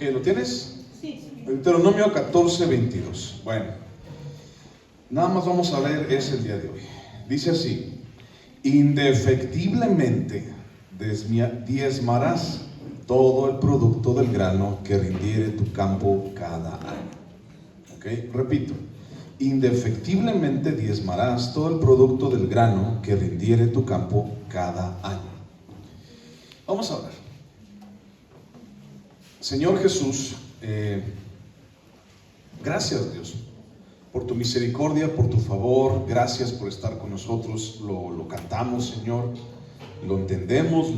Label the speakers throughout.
Speaker 1: ¿Lo tienes?
Speaker 2: Sí.
Speaker 1: Deuteronomio 14:22. Bueno, nada más vamos a leer ese el día de hoy. Dice así: indefectiblemente diezmarás todo el producto del grano que rindiere tu campo cada año. ¿Ok? Repito: indefectiblemente diezmarás todo el producto del grano que rindiere tu campo cada año. Vamos a ver. Señor Jesús, gracias, Dios, por tu misericordia, por tu favor. Gracias por estar con nosotros. Lo cantamos, Señor, lo entendemos,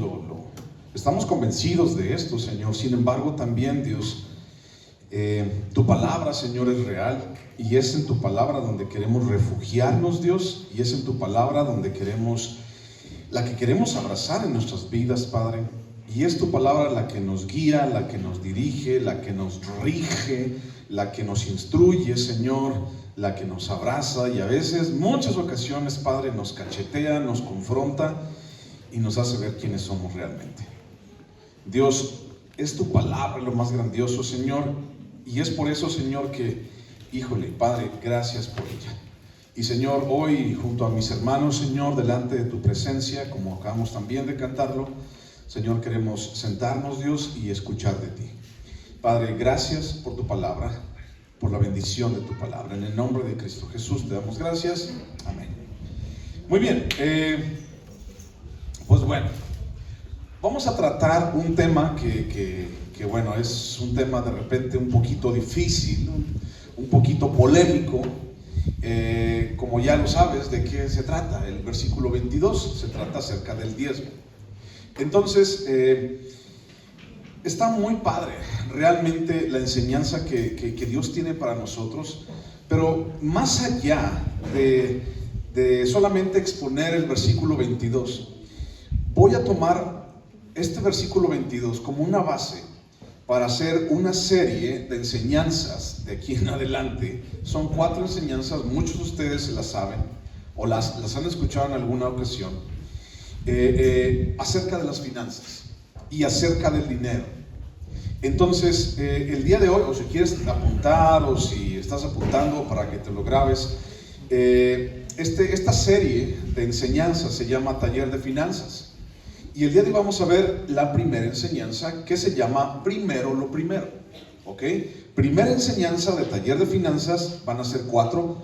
Speaker 1: estamos convencidos de esto, Señor. Sin embargo, también, Dios, tu palabra, Señor, es real, y es en tu palabra donde queremos refugiarnos, Dios, y es en tu palabra donde la que queremos abrazar en nuestras vidas, Padre. Y es tu palabra la que nos guía, la que nos dirige, la que nos rige, la que nos instruye, Señor, la que nos abraza, y a veces, muchas ocasiones, Padre, nos cachetea, nos confronta y nos hace ver quiénes somos realmente. Dios, es tu palabra lo más grandioso, Señor, y es por eso, Señor, que, híjole, Padre, gracias por ella. Y, Señor, hoy junto a mis hermanos, Señor, delante de tu presencia, como acabamos también de cantarlo, Señor, queremos sentarnos, Dios, y escuchar de ti. Padre, gracias por tu palabra, por la bendición de tu palabra. En el nombre de Cristo Jesús te damos gracias. Amén. Muy bien, pues bueno, vamos a tratar un tema que bueno, es un tema de repente un poquito difícil, un poquito polémico. Como ya lo sabes, ¿de qué se trata? El versículo 22 se trata acerca del diezmo. Entonces, está muy padre realmente la enseñanza que Dios tiene para nosotros, pero más allá de solamente exponer el versículo 22, voy a tomar este versículo 22 como una base para hacer una serie de enseñanzas de aquí en adelante. Son 4 enseñanzas, muchos de ustedes se las saben o las han escuchado en alguna ocasión. Acerca de las finanzas y acerca del dinero. Entonces, el día de hoy, o si quieres apuntar, o si estás apuntando para que te lo grabes, esta serie de enseñanzas se llama Taller de Finanzas, y el día de hoy vamos a ver la primera enseñanza, que se llama Primero lo Primero. ¿Ok? Primera enseñanza de Taller de Finanzas. Van a ser cuatro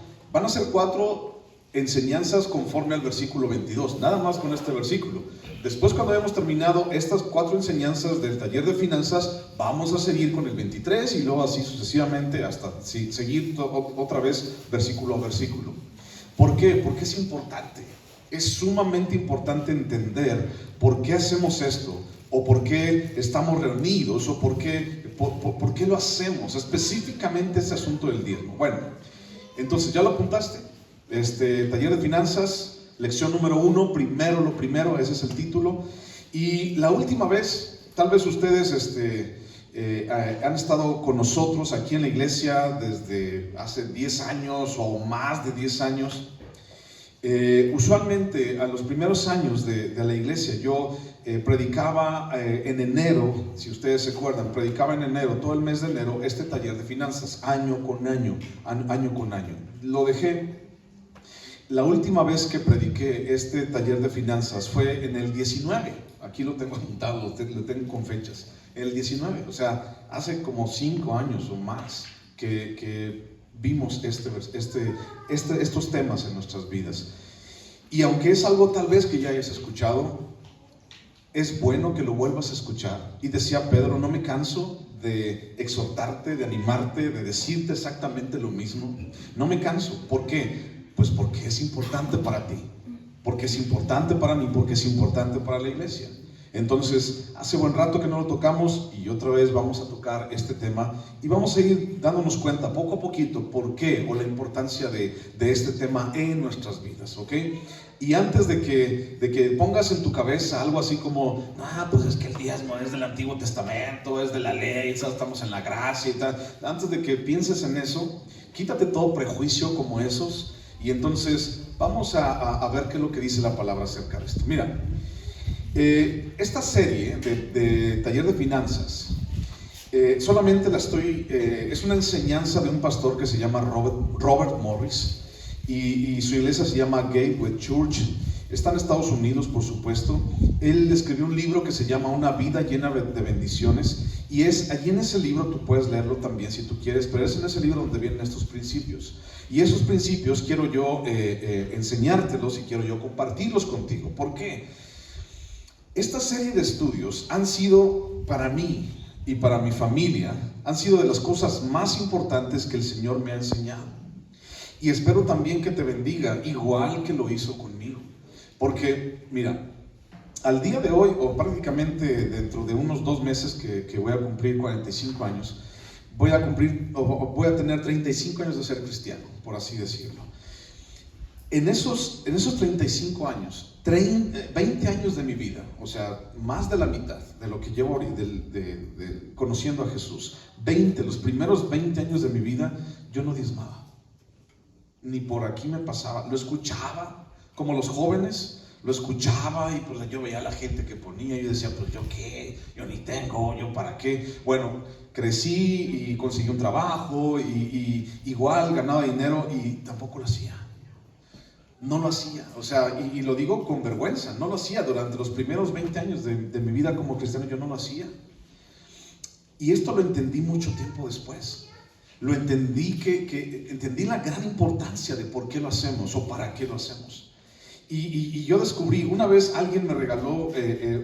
Speaker 1: enseñanzas conforme al versículo 22, nada más con este versículo. Después, cuando hayamos terminado estas 4 enseñanzas del taller de finanzas, vamos a seguir con el 23 y luego así sucesivamente hasta seguir otra vez versículo a versículo. ¿Por qué? Porque es importante, es sumamente importante entender por qué hacemos esto, o por qué estamos reunidos, o por qué lo hacemos, específicamente ese asunto del diezmo. Bueno, entonces, ¿ya lo apuntaste? Taller de finanzas, lección número 1, primero lo primero, ese es el título. Y la última vez, tal vez ustedes han estado con nosotros aquí en la iglesia desde hace 10 años o más de 10 años. Usualmente a los primeros años de la iglesia yo predicaba en enero, si ustedes se acuerdan, predicaba en enero, todo el mes de enero, este taller de finanzas, año con año. Lo dejé. La última vez que prediqué este taller de finanzas fue en el 19, aquí lo tengo apuntado, lo tengo con fechas, en el 19, o sea, hace como 5 años o más que vimos estos temas en nuestras vidas. Y aunque es algo tal vez que ya hayas escuchado, es bueno que lo vuelvas a escuchar. Y decía Pedro, no me canso de exhortarte, de animarte, de decirte exactamente lo mismo. No me canso. ¿Por qué? Pues porque es importante para ti, porque es importante para mí, porque es importante para la iglesia. Entonces, hace buen rato que no lo tocamos y otra vez vamos a tocar este tema y vamos a ir dándonos cuenta poco a poquito por qué o la importancia de este tema en nuestras vidas, ¿ok? Y antes de que pongas en tu cabeza algo así como, pues es que el diezmo es del Antiguo Testamento, es de la ley, estamos en la gracia y tal. Antes de que pienses en eso, quítate todo prejuicio como esos. Y entonces vamos a ver qué es lo que dice la palabra acerca de esto. Mira, esta serie de taller de finanzas Solamente es una enseñanza de un pastor que se llama Robert Morris, y su iglesia se llama Gateway Church. Está en Estados Unidos, por supuesto. Él escribió un libro que se llama Una vida llena de bendiciones, y allí en ese libro tú puedes leerlo también si tú quieres, pero es en ese libro donde vienen estos principios. Y esos principios quiero yo enseñártelos y quiero yo compartirlos contigo. ¿Por qué? Esta serie de estudios han sido para mí y para mi familia, han sido de las cosas más importantes que el Señor me ha enseñado. Y espero también que te bendiga, igual que lo hizo conmigo. Porque, mira, al día de hoy, o prácticamente dentro de unos 2 meses que voy a cumplir 45 años, voy a tener 35 años de ser cristiano, por así decirlo. En esos 35 años, 20 años de mi vida, o sea, más de la mitad de lo que llevo conociendo a Jesús, los primeros 20 años de mi vida, yo no diezmaba. Ni por aquí me pasaba. Lo escuchaba, como los jóvenes, lo escuchaba, y pues yo veía a la gente que ponía, y yo decía, pues yo qué, yo ni tengo, yo para qué. Bueno, crecí y conseguí un trabajo, y igual ganaba dinero, y tampoco lo hacía. No lo hacía, o sea, y lo digo con vergüenza, no lo hacía. Durante los primeros 20 años de mi vida como cristiano, yo no lo hacía. Y esto lo entendí mucho tiempo después. Lo entendí, entendí la gran importancia de por qué lo hacemos o para qué lo hacemos. Y yo descubrí, una vez alguien me regaló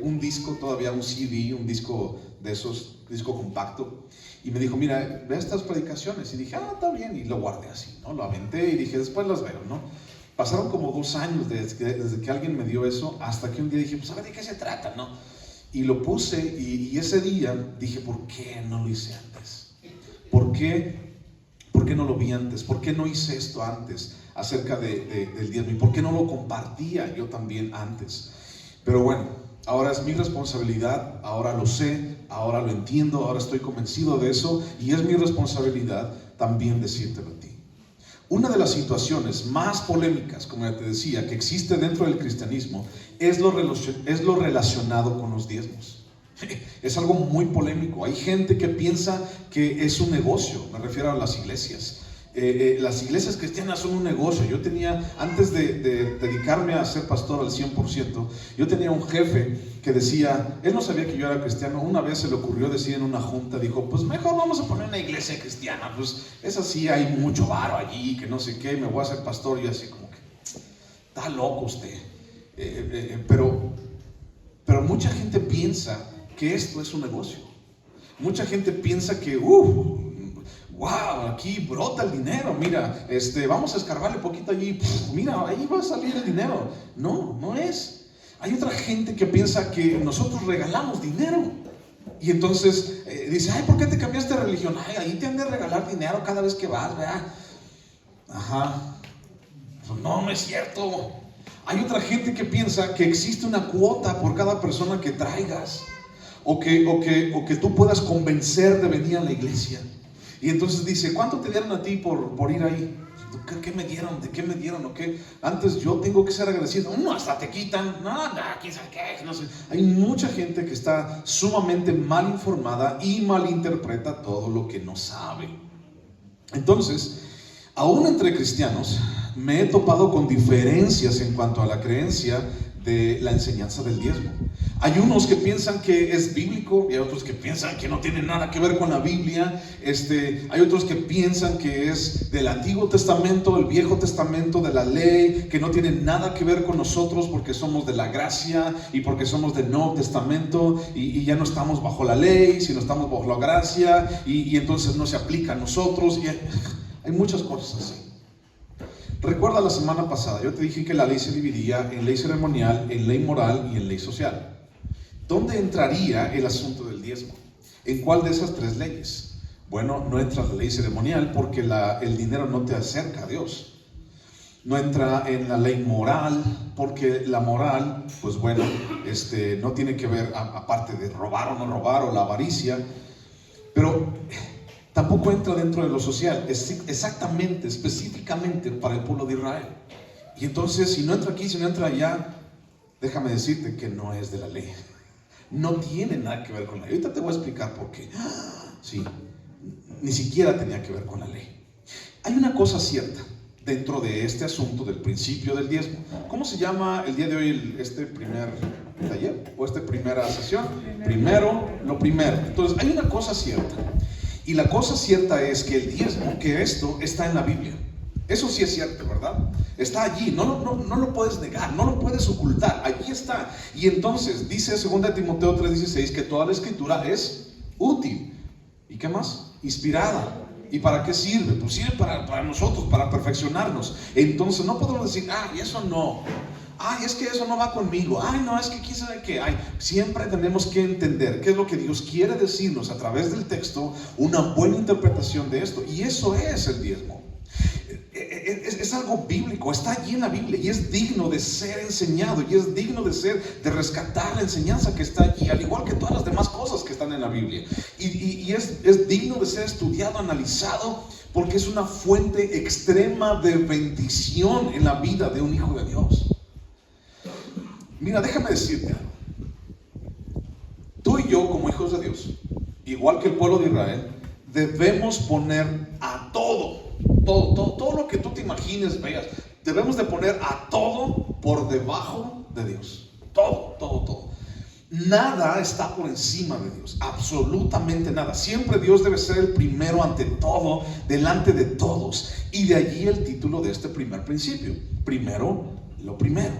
Speaker 1: un disco, todavía un CD, un disco de esos, disco compacto, y me dijo, mira, ve estas predicaciones. Y dije, está bien, y lo guardé así, ¿no? Lo aventé y dije, después las veo, ¿no? Pasaron como 2 años desde que alguien me dio eso, hasta que un día dije, pues a ver de qué se trata, ¿no? Y lo puse, y ese día dije, ¿por qué no lo hice antes? ¿Por qué no lo vi antes? ¿Por qué no hice esto antes acerca del diezmo? ¿Y por qué no lo compartía yo también antes? Pero bueno, ahora es mi responsabilidad, ahora lo sé, ahora lo entiendo, ahora estoy convencido de eso, y es mi responsabilidad también decírtelo a ti. Una de las situaciones más polémicas, como ya te decía, que existe dentro del cristianismo es lo relacionado con los diezmos. Es algo muy polémico. Hay gente que piensa que es un negocio, me refiero a las iglesias. Las iglesias cristianas son un negocio. Yo tenía, antes de dedicarme a ser pastor al 100%, yo tenía un jefe que decía, él no sabía que yo era cristiano. Una vez se le ocurrió decir en una junta, dijo, pues mejor vamos a poner una iglesia cristiana, pues es así, hay mucho varo allí, que no sé qué, me voy a hacer pastor. Y así como que, está loco usted. Pero mucha gente piensa que esto es un negocio. Mucha gente piensa que, wow, aquí brota el dinero, mira, vamos a escarbarle poquito allí, mira, ahí va a salir el dinero. No, no es. Hay otra gente que piensa que nosotros regalamos dinero. Y entonces dice, ¿por qué te cambiaste de religión? Ahí te han de regalar dinero cada vez que vas, ¿verdad? Ajá. No es cierto. Hay otra gente que piensa que existe una cuota por cada persona que traigas, o que tú puedas convencer de venir a la iglesia. Y entonces dice, ¿cuánto te dieron a ti por ir ahí? ¿Qué me dieron? ¿De qué me dieron? ¿O qué? Antes yo tengo que ser agradecido. No, hasta te quitan. No, quién sabe qué, no sé. Hay mucha gente que está sumamente mal informada y malinterpreta todo lo que no sabe. Entonces, aún entre cristianos, me he topado con diferencias en cuanto a la creencia de la enseñanza del diezmo. Hay unos que piensan que es bíblico, y hay otros que piensan que no tiene nada que ver con la Biblia. Hay otros que piensan que es del Antiguo Testamento, el Viejo Testamento, de la ley, que no tiene nada que ver con nosotros porque somos de la gracia y porque somos del Nuevo Testamento, y ya no estamos bajo la ley, sino estamos bajo la gracia, y entonces no se aplica a nosotros. Y hay muchas cosas así. Recuerda la semana pasada, yo te dije que la ley se dividía en ley ceremonial, en ley moral y en ley social. ¿Dónde entraría el asunto del diezmo? ¿En cuál de esas 3 leyes? Bueno, no entra la ley ceremonial porque el dinero no te acerca a Dios. No entra en la ley moral porque la moral, pues bueno, no tiene que ver, aparte de robar o no robar o la avaricia, pero tampoco entra dentro de lo social, exactamente, específicamente para el pueblo de Israel. Y entonces, si no entra aquí, si no entra allá, déjame decirte que no es de la ley. No tiene nada que ver con la ley. Ahorita te voy a explicar por qué. Sí, ni siquiera tenía que ver con la ley. Hay una cosa cierta dentro de este asunto del principio del diezmo. ¿Cómo se llama el día de hoy este primer taller o esta primera sesión? Primero, lo primero. Entonces, hay una cosa cierta. Y la cosa cierta es que el diezmo, que esto está en la Biblia. Eso sí es cierto, ¿verdad? Está allí, no lo puedes negar, no lo puedes ocultar, allí está. Y entonces dice 2 Timoteo 3:16 que toda la escritura es útil. ¿Y qué más? Inspirada. ¿Y para qué sirve? Pues sirve para nosotros, para perfeccionarnos. Entonces no podemos decir, ay, eso no. Ay, es que eso no va conmigo. Ay, no, es que quién sabe qué. Ay, siempre tenemos que entender qué es lo que Dios quiere decirnos a través del texto, una buena interpretación de esto. Y eso es el diezmo. Es algo bíblico, está allí en la Biblia y es digno de ser enseñado y es digno de rescatar la enseñanza que está allí, al igual que todas las demás cosas que están en la Biblia. Y es digno de ser estudiado, analizado, porque es una fuente extrema de bendición en la vida de un hijo de Dios. Mira, déjame decirte algo. Tú y yo, como hijos de Dios, igual que el pueblo de Israel, debemos poner a todo lo que tú te imagines, veas, debemos de poner a todo por debajo de Dios. Todo. Nada está por encima de Dios, absolutamente nada. Siempre Dios debe ser el primero ante todo, delante de todos. Y de allí el título de este primer principio. Primero, lo primero.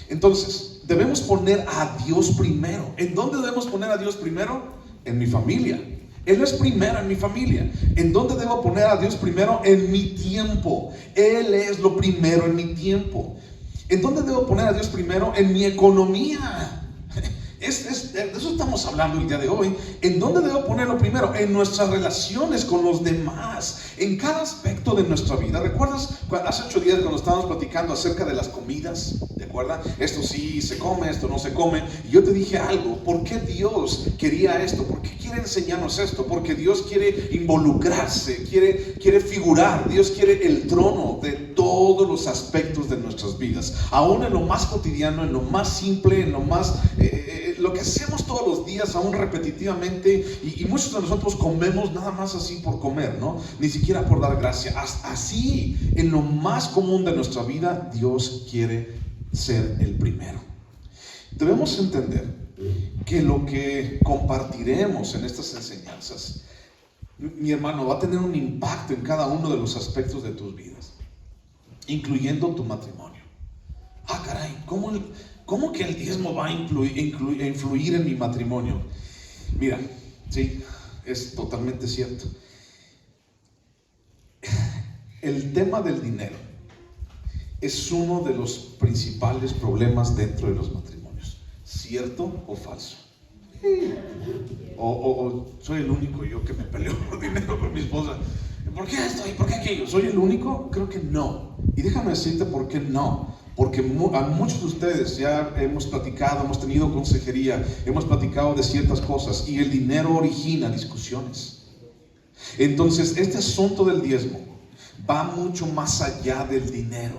Speaker 1: Entonces, debemos poner a Dios primero. ¿En dónde debemos poner a Dios primero? En mi familia. Él es primero en mi familia. ¿En dónde debo poner a Dios primero? En mi tiempo. Él es lo primero en mi tiempo. ¿En dónde debo poner a Dios primero? En mi economía. De eso estamos hablando el día de hoy. ¿En dónde debo ponerlo primero? En nuestras relaciones con los demás, en cada aspecto de nuestra vida. ¿Recuerdas hace 8 días cuando estábamos platicando acerca de las comidas? ¿De acuerdo? Esto sí se come, esto no se come. Y yo te dije algo. ¿Por qué Dios quería esto? ¿Por qué quiere enseñarnos esto? Porque Dios quiere involucrarse, quiere figurar. Dios quiere el trono de todos los aspectos de nuestras vidas, aún en lo más cotidiano, en lo más simple, en lo más lo que hacemos todos los días, aún repetitivamente, y muchos de nosotros comemos nada más así por comer, ¿no? Ni siquiera por dar gracia. Así, en lo más común de nuestra vida, Dios quiere ser el primero. Debemos entender que lo que compartiremos en estas enseñanzas, mi hermano, va a tener un impacto en cada uno de los aspectos de tus vidas, incluyendo tu matrimonio. Ah, caray, ¿cómo que el diezmo va a influir en mi matrimonio? Mira, sí, es totalmente cierto. El tema del dinero es uno de los principales problemas dentro de los matrimonios. ¿Cierto o falso? O soy el único yo que me peleo por dinero con mi esposa. ¿Por qué esto y por qué aquello? ¿Soy el único? Creo que no. Y déjame decirte por qué no. Porque a muchos de ustedes ya hemos platicado, hemos tenido consejería, hemos platicado de ciertas cosas y el dinero origina discusiones. Entonces, este asunto del diezmo va mucho más allá del dinero.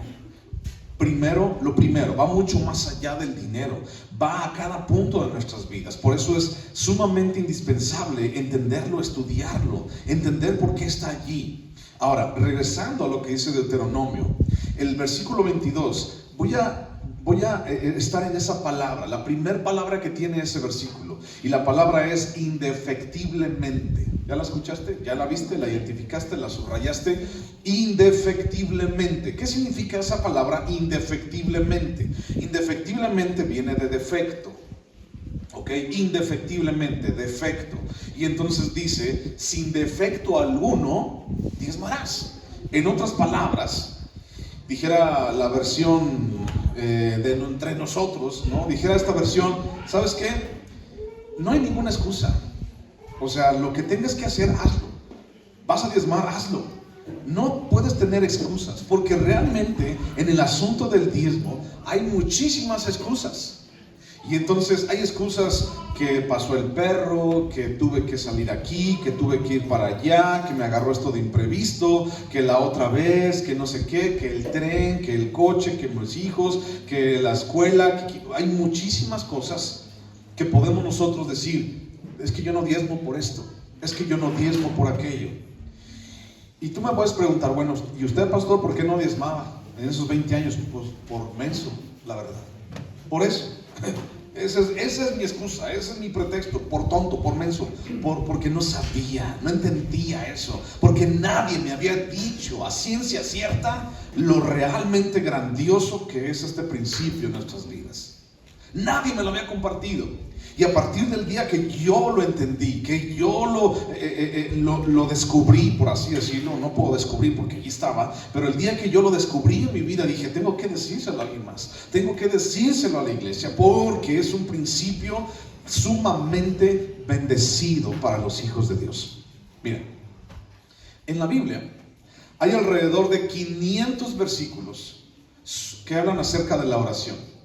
Speaker 1: Lo primero, va mucho más allá del dinero, va a cada punto de nuestras vidas. Por eso es sumamente indispensable entenderlo, estudiarlo, entender por qué está allí. Ahora, regresando a lo que dice Deuteronomio, el versículo 22, voy a estar en esa palabra, la primera palabra que tiene ese versículo, y la palabra es indefectiblemente. ¿Ya la escuchaste? ¿Ya la viste? ¿La identificaste? ¿La subrayaste? Indefectiblemente. ¿Qué significa esa palabra indefectiblemente? Indefectiblemente viene de defecto. ¿Ok? Indefectiblemente, defecto. Y entonces dice, sin defecto alguno, diezmarás. En otras palabras, dijera la versión de entre nosotros, ¿no? Dijera esta versión, ¿sabes qué? No hay ninguna excusa. O sea, lo que tengas que hacer, hazlo. Vas a diezmar, hazlo. No puedes tener excusas, porque realmente en el asunto del diezmo hay muchísimas excusas. Y entonces hay excusas que pasó el perro, que tuve que salir aquí, que tuve que ir para allá, que me agarró esto de imprevisto, que la otra vez, que no sé qué, que el tren, que el coche, que mis hijos, que la escuela. Hay muchísimas cosas que podemos nosotros decir, es que yo no diezmo por esto. Es que yo no diezmo por aquello. Y tú me puedes preguntar, bueno, ¿y usted, pastor, por qué no diezmaba en esos 20 años? Pues por menso, la verdad. Por eso. Esa es mi excusa, ese es mi pretexto, por tonto, por menso, porque no sabía, no entendía eso, porque nadie me había dicho a ciencia cierta lo realmente grandioso que es este principio en nuestras vidas. Nadie me lo había compartido. Y a partir del día que yo lo entendí, que yo lo descubrí, por así decirlo, no puedo descubrir porque allí estaba, pero el día que yo lo descubrí en mi vida, dije, tengo que decírselo a alguien más, tengo que decírselo a la iglesia, porque es un principio sumamente bendecido para los hijos de Dios. Miren, en la Biblia hay alrededor de 500 versículos que hablan acerca de la oración.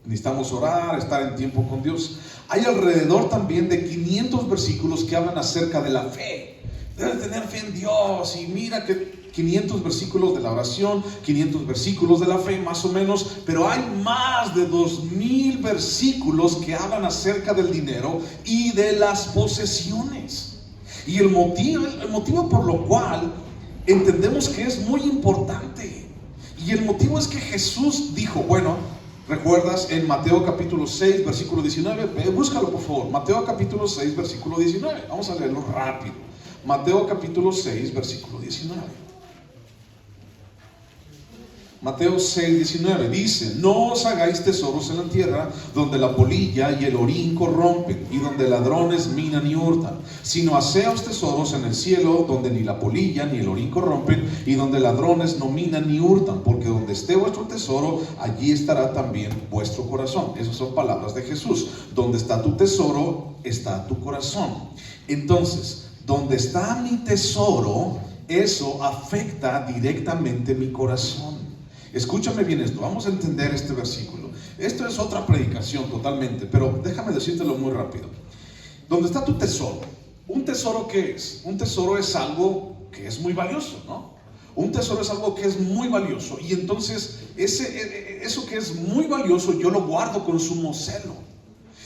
Speaker 1: Necesitamos orar, estar en tiempo con Dios. Hay alrededor también de 500 versículos que hablan acerca de la fe. Debes tener fe en Dios. Y mira que 500 versículos de la oración, 500 versículos de la fe, más o menos. Pero hay más de 2000 versículos que hablan acerca del dinero y de las posesiones. Y el motivo por lo cual entendemos que es muy importante. Y el motivo es que Jesús dijo, bueno, ¿recuerdas en Mateo capítulo 6, versículo 19? Búscalo por favor, Mateo capítulo 6, versículo 19. Vamos a leerlo rápido. Mateo capítulo 6, versículo 19. Mateo 6, 19 dice: no os hagáis tesoros en la tierra, donde la polilla y el orín corrompen, y donde ladrones minan y hurtan, sino haceos tesoros en el cielo, donde ni la polilla ni el orín corrompen, y donde ladrones no minan ni hurtan, porque donde esté vuestro tesoro, allí estará también vuestro corazón. Esas son palabras de Jesús. Donde está tu tesoro, está tu corazón. Entonces, donde está mi tesoro, eso afecta directamente mi corazón. Escúchame bien esto, vamos a entender este versículo. Esto es otra predicación totalmente, pero déjame decírtelo muy rápido. ¿Dónde está tu tesoro? ¿Un tesoro qué es? Un tesoro es algo que es muy valioso, ¿no? Un tesoro es algo que es muy valioso. Y entonces, eso que es muy valioso, yo lo guardo con sumo celo.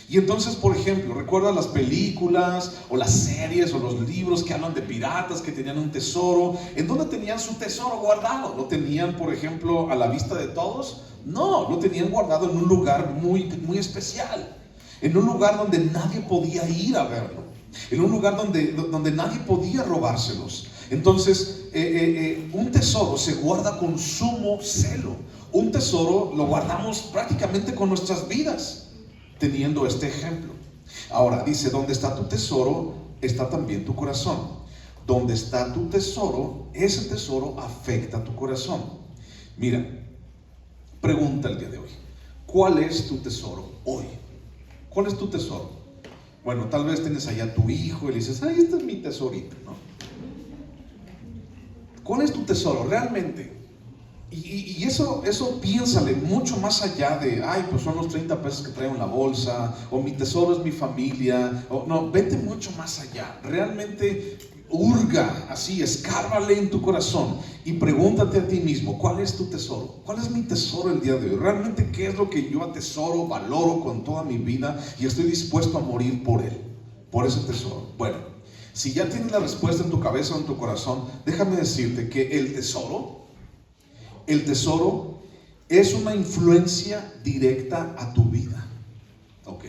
Speaker 1: Y entonces, por ejemplo, ¿recuerdas las películas o las series o los libros que hablan de piratas que tenían un tesoro? ¿En dónde tenían su tesoro guardado? ¿Lo tenían, por ejemplo, a la vista de todos? No, lo tenían guardado en un lugar muy, muy especial. En un lugar donde nadie podía ir a verlo. En un lugar donde nadie podía robárselos. Entonces, un tesoro se guarda con sumo celo. Un tesoro lo guardamos prácticamente con nuestras vidas, teniendo este ejemplo. Ahora dice: donde está tu tesoro, está también tu corazón. Donde está tu tesoro, ese tesoro afecta a tu corazón. Mira, pregunta el día de hoy: ¿cuál es tu tesoro hoy? ¿Cuál es tu tesoro? Bueno, tal vez tienes allá a tu hijo y le dices: ay, este es mi tesorito, ¿no? ¿Cuál es tu tesoro realmente? Y eso piénsale mucho más allá de, ay, pues son los 30 pesos que traigo en la bolsa, o mi tesoro es mi familia, o no, vete mucho más allá. Realmente hurga, así, escárvale en tu corazón y pregúntate a ti mismo: ¿cuál es tu tesoro? ¿Cuál es mi tesoro el día de hoy? ¿Realmente qué es lo que yo atesoro, valoro con toda mi vida y estoy dispuesto a morir por él, por ese tesoro? Bueno, si ya tienes la respuesta en tu cabeza o en tu corazón, déjame decirte que el tesoro es una influencia directa a tu vida, ¿ok?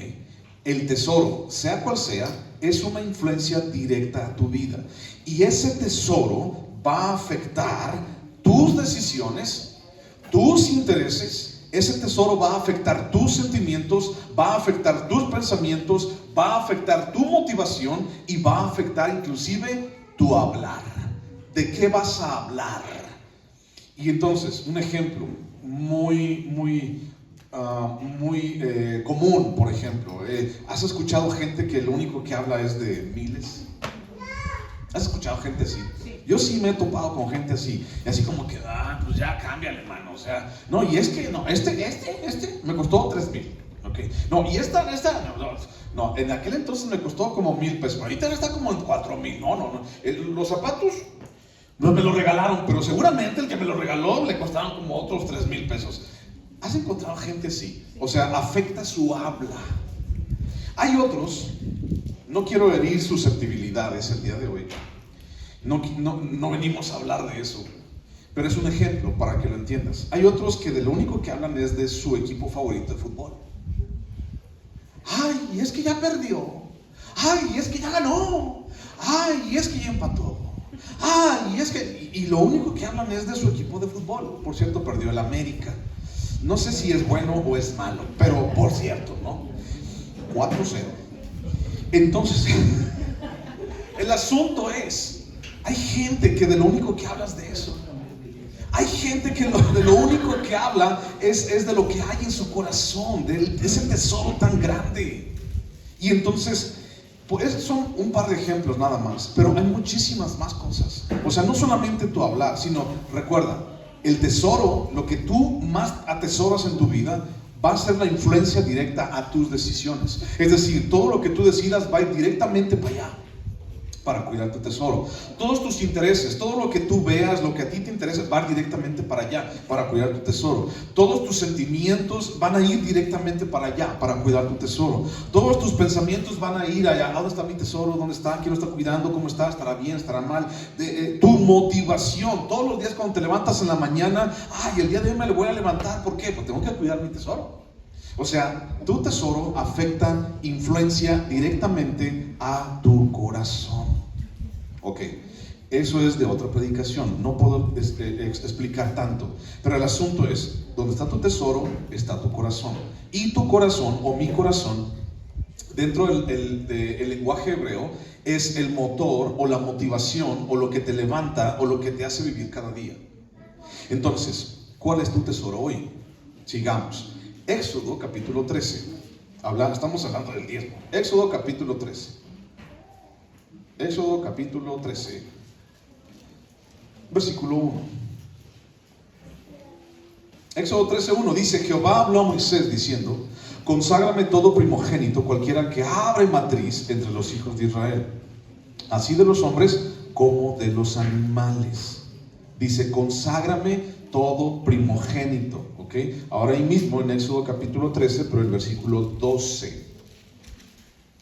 Speaker 1: El tesoro, sea cual sea, es una influencia directa a tu vida. Y ese tesoro va a afectar tus decisiones, tus intereses. Ese tesoro va a afectar tus sentimientos, va a afectar tus pensamientos, va a afectar tu motivación y va a afectar inclusive tu hablar. ¿De qué vas a hablar? Y entonces, un ejemplo muy común, por ejemplo, ¿has escuchado gente que lo único que habla es de miles? ¿Has escuchado gente así? Sí. Yo sí me he topado con gente así, y así como que, pues ya cámbiale, hermano, o sea, no, y es que, no, este me costó 3,000, ok, no, y esta, no, en aquel entonces me costó como 1,000 pesos, ahorita está como en 4,000, no, los zapatos, no me lo regalaron, pero seguramente el que me lo regaló le costaron como otros 3,000 pesos. ¿Has encontrado gente así? O sea, afecta su habla. Hay otros no quiero herir susceptibilidades el día de hoy. No venimos a hablar de eso, pero es un ejemplo para que lo entiendas. Hay otros que de lo único que hablan es de su equipo favorito de fútbol. Ay, y es que ya perdió. Ay, y es que ya ganó. Ay, y es que ya empató. Ay, y es que... Y lo único que hablan es de su equipo de fútbol. Por cierto, perdió el América. No sé si es bueno o es malo, pero por cierto, ¿no? 4-0. Entonces, el asunto es, hay gente que de lo único que habla es de eso. Hay gente que de lo único que habla es de lo que hay en su corazón, de ese tesoro tan grande. Y entonces, pues son un par de ejemplos nada más, pero hay muchísimas más cosas. O sea, no solamente tu hablar, sino, recuerda, el tesoro, lo que tú más atesoras en tu vida, va a ser la influencia directa a tus decisiones. Es decir, todo lo que tú decidas va a ir directamente para allá, para cuidar tu tesoro. Todos tus intereses, todo lo que tú veas, lo que a ti te interesa, va a ir directamente para allá, para cuidar tu tesoro. Todos tus sentimientos van a ir directamente para allá, para cuidar tu tesoro. Todos tus pensamientos van a ir allá. ¿Dónde está mi tesoro? ¿Dónde está? ¿Quién lo está cuidando? ¿Cómo está? ¿Estará bien? ¿Estará mal? Tu motivación, todos los días cuando te levantas en la mañana, ay, el día de hoy me lo voy a levantar. ¿Por qué? Pues tengo que cuidar mi tesoro. O sea, tu tesoro afecta, influencia directamente a tu corazón. Ok, eso es de otra predicación, no puedo explicar tanto, pero el asunto es, donde está tu tesoro, está tu corazón. Y tu corazón, o mi corazón, dentro del lenguaje hebreo, es el motor, o la motivación, o lo que te levanta, o lo que te hace vivir cada día. Entonces, ¿cuál es tu tesoro hoy? Sigamos. Éxodo capítulo 13. Estamos hablando del diezmo. Éxodo capítulo 13. Éxodo capítulo 13, versículo 1. Éxodo 13:1 dice: Jehová habló a Moisés diciendo: conságrame todo primogénito, cualquiera que abre matriz entre los hijos de Israel, así de los hombres como de los animales. Dice: conságrame todo primogénito. ¿Ok? Ahora ahí mismo en Éxodo capítulo 13, pero el versículo 12.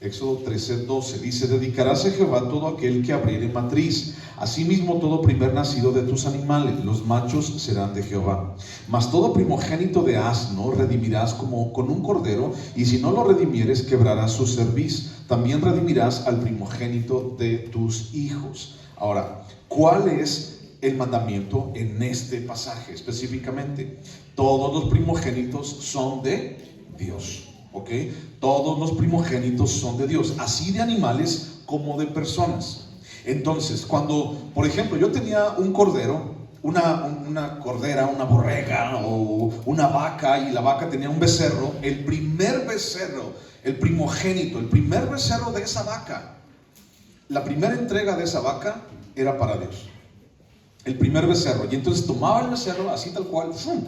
Speaker 1: Éxodo 13:12 dice: dedicarás a Jehová todo aquel que abriere matriz, asimismo todo primer nacido de tus animales, los machos serán de Jehová. Mas todo primogénito de asno redimirás como con un cordero, y si no lo redimieres, quebrarás su cerviz. También redimirás al primogénito de tus hijos. Ahora, ¿cuál es el mandamiento en este pasaje específicamente? Todos los primogénitos son de Dios. ¿Ok? Todos los primogénitos son de Dios, así de animales como de personas. Entonces, cuando, por ejemplo, yo tenía un cordero, una cordera, una borrega o una vaca, y la vaca tenía un becerro, el primer becerro, el primogénito, el primer becerro de esa vaca, la primera entrega de esa vaca era para Dios. El primer becerro. Y entonces tomaba el becerro así tal cual. ¡Fum!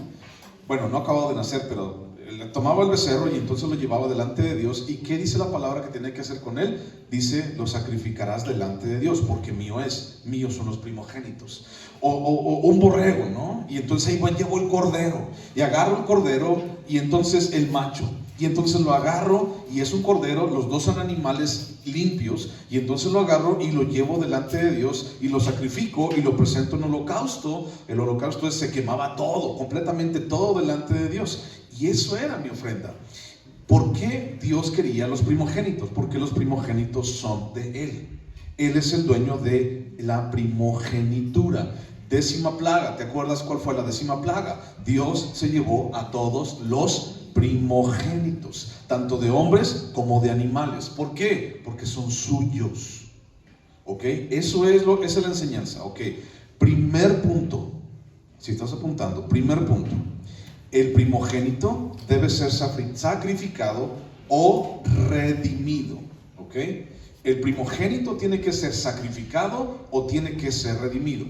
Speaker 1: Bueno, no acababa de nacer, pero tomaba el becerro y entonces lo llevaba delante de Dios. ¿Y qué dice la palabra que tiene que hacer con él? Dice: lo sacrificarás delante de Dios, porque mío es, míos son los primogénitos. O un borrego, ¿no? Y entonces ahí llevo el cordero, y agarro el cordero, y entonces el macho, y entonces lo agarro, y es un cordero, los dos son animales limpios, y entonces lo agarro y lo llevo delante de Dios, y lo sacrifico, y lo presento en holocausto. El holocausto se quemaba todo, completamente todo delante de Dios, y eso era mi ofrenda. ¿Por qué Dios quería los primogénitos? Porque los primogénitos son de Él. Él es el dueño de la primogenitura. 10ª plaga, ¿te acuerdas cuál fue la 10ª plaga? Dios se llevó a todos los primogénitos, tanto de hombres como de animales. ¿Por qué? Porque son suyos. ¿Ok? Esa es la enseñanza. ¿Ok? Primer punto, si estás apuntando, primer punto: el primogénito debe ser sacrificado o redimido. ¿Ok? El primogénito tiene que ser sacrificado o tiene que ser redimido.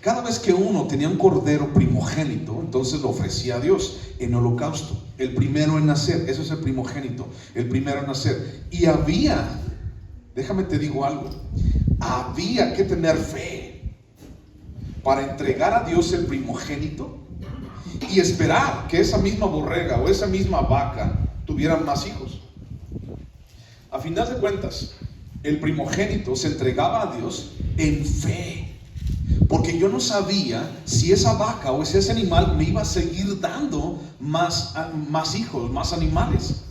Speaker 1: Cada vez que uno tenía un cordero primogénito, entonces lo ofrecía a Dios en holocausto. El primero en nacer, eso es el primogénito, el primero en nacer. Y déjame te digo algo, había que tener fe para entregar a Dios el primogénito y esperar que esa misma borrega o esa misma vaca tuvieran más hijos. A final de cuentas, el primogénito se entregaba a Dios en fe, porque yo no sabía si esa vaca o si ese animal me iba a seguir dando más hijos, más animales.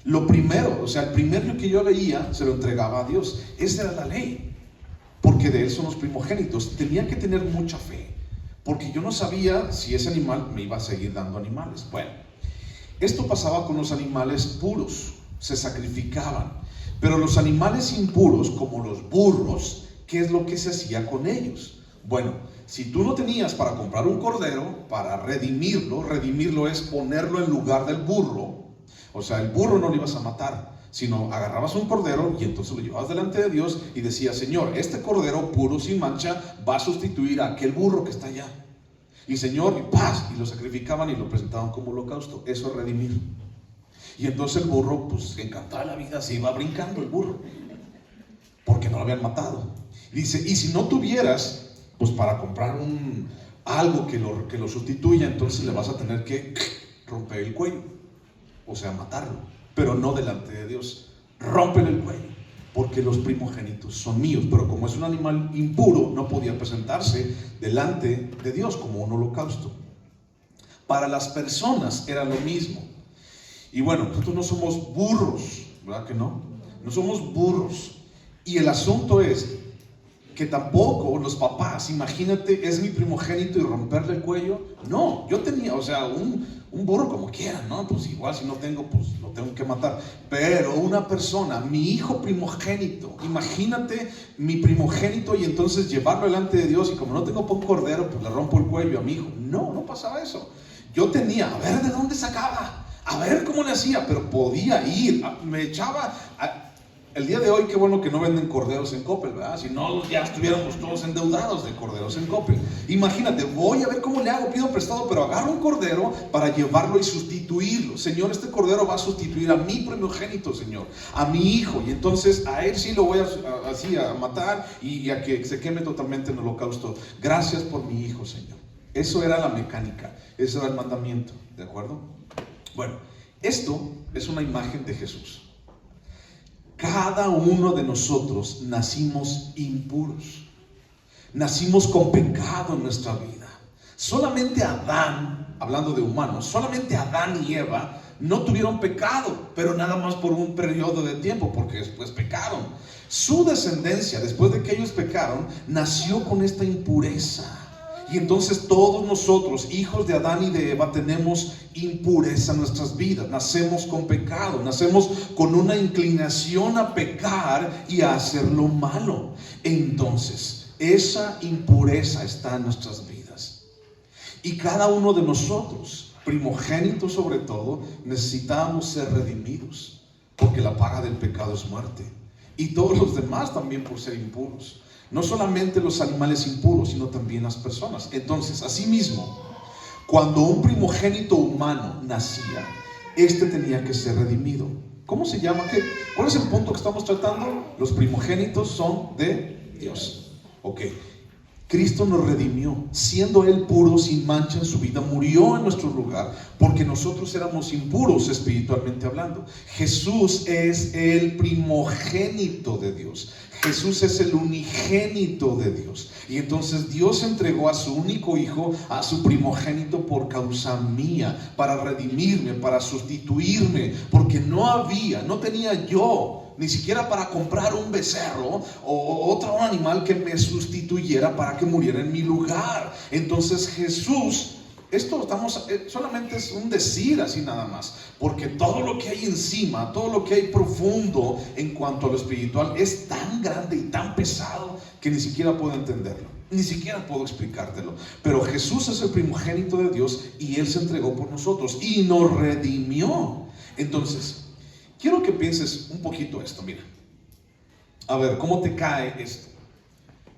Speaker 1: Lo primero, o sea, el primero que yo veía se lo entregaba a Dios. Esa era la ley, porque de él son los primogénitos. Tenía que tener mucha fe, porque yo no sabía si ese animal me iba a seguir dando animales. Bueno, esto pasaba con los animales puros, se sacrificaban. Pero los animales impuros, como los burros, ¿qué es lo que se hacía con ellos? Bueno, si tú no tenías para comprar un cordero, para redimirlo es ponerlo en lugar del burro. O sea, el burro no lo ibas a matar, sino agarrabas un cordero y entonces lo llevabas delante de Dios y decías: Señor, este cordero puro, sin mancha, va a sustituir a aquel burro que está allá. Y Señor, y paz, y lo sacrificaban y lo presentaban como holocausto. Eso es redimir. Y entonces el burro, pues encantado de la vida, se iba brincando el burro, porque no lo habían matado. Dice, y si no tuvieras, pues para comprar algo que lo sustituya, entonces le vas a tener que romper el cuello. O sea, matarlo, pero no delante de Dios. Rómpele el cuello, porque los primogénitos son míos. Pero como es un animal impuro, no podía presentarse delante de Dios como un holocausto. Para las personas era lo mismo. Y bueno, nosotros no somos burros, ¿verdad que no? No somos burros. Y el asunto es que tampoco los papás, imagínate, es mi primogénito y romperle el cuello. No, yo tenía, o sea, un burro como quiera, ¿no? Pues igual si no tengo, pues lo tengo que matar. Pero una persona, mi hijo primogénito, imagínate mi primogénito y entonces llevarlo delante de Dios y como no tengo por un cordero, pues le rompo el cuello a mi hijo. No, no pasaba eso. Yo tenía, a ver de dónde sacaba, a ver cómo le hacía, pero podía ir, me echaba... El día de hoy, qué bueno que no venden corderos en Coppel, ¿verdad? Si no, ya estuviéramos todos endeudados de corderos en Coppel. Imagínate, voy a ver cómo le hago, pido prestado, pero agarro un cordero para llevarlo y sustituirlo. Señor, este cordero va a sustituir a mi primogénito, Señor, a mi hijo. Y entonces a él sí lo voy a matar y a que se queme totalmente en el holocausto. Gracias por mi hijo, Señor. Eso era la mecánica, eso era el mandamiento, ¿de acuerdo? Bueno, esto es una imagen de Jesús. Cada uno de nosotros nacimos impuros, nacimos con pecado en nuestra vida. Solamente Adán, hablando de humanos, solamente Adán y Eva no tuvieron pecado, pero nada más por un periodo de tiempo, porque después pecaron. Su descendencia, después de que ellos pecaron, nació con esta impureza. Y entonces todos nosotros, hijos de Adán y de Eva, tenemos impureza en nuestras vidas. Nacemos con pecado, nacemos con una inclinación a pecar y a hacer lo malo. Entonces, esa impureza está en nuestras vidas. Y cada uno de nosotros, primogénitos sobre todo, necesitamos ser redimidos, porque la paga del pecado es muerte. Y todos los demás también por ser impuros. No solamente los animales impuros, sino también las personas. Entonces, asimismo, cuando un primogénito humano nacía, este tenía que ser redimido. ¿Cómo se llama? ¿Cuál es el punto que estamos tratando? Los primogénitos son de Dios. Ok. Cristo nos redimió, siendo Él puro, sin mancha en su vida, murió en nuestro lugar, porque nosotros éramos impuros espiritualmente hablando. Jesús es el primogénito de Dios. Jesús es el unigénito de Dios. Y entonces Dios entregó a su único hijo, a su primogénito por causa mía, para redimirme, para sustituirme, porque no tenía yo ni siquiera para comprar un becerro o otro animal que me sustituyera para que muriera en mi lugar. Entonces Jesús, solamente es un decir así nada más, porque todo lo que hay encima, todo lo que hay profundo en cuanto a lo espiritual es tan grande y tan pesado que ni siquiera puedo entenderlo, ni siquiera puedo explicártelo. Pero Jesús es el primogénito de Dios y Él se entregó por nosotros y nos redimió. Entonces, quiero que pienses un poquito esto, mira. A ver, ¿cómo te cae esto?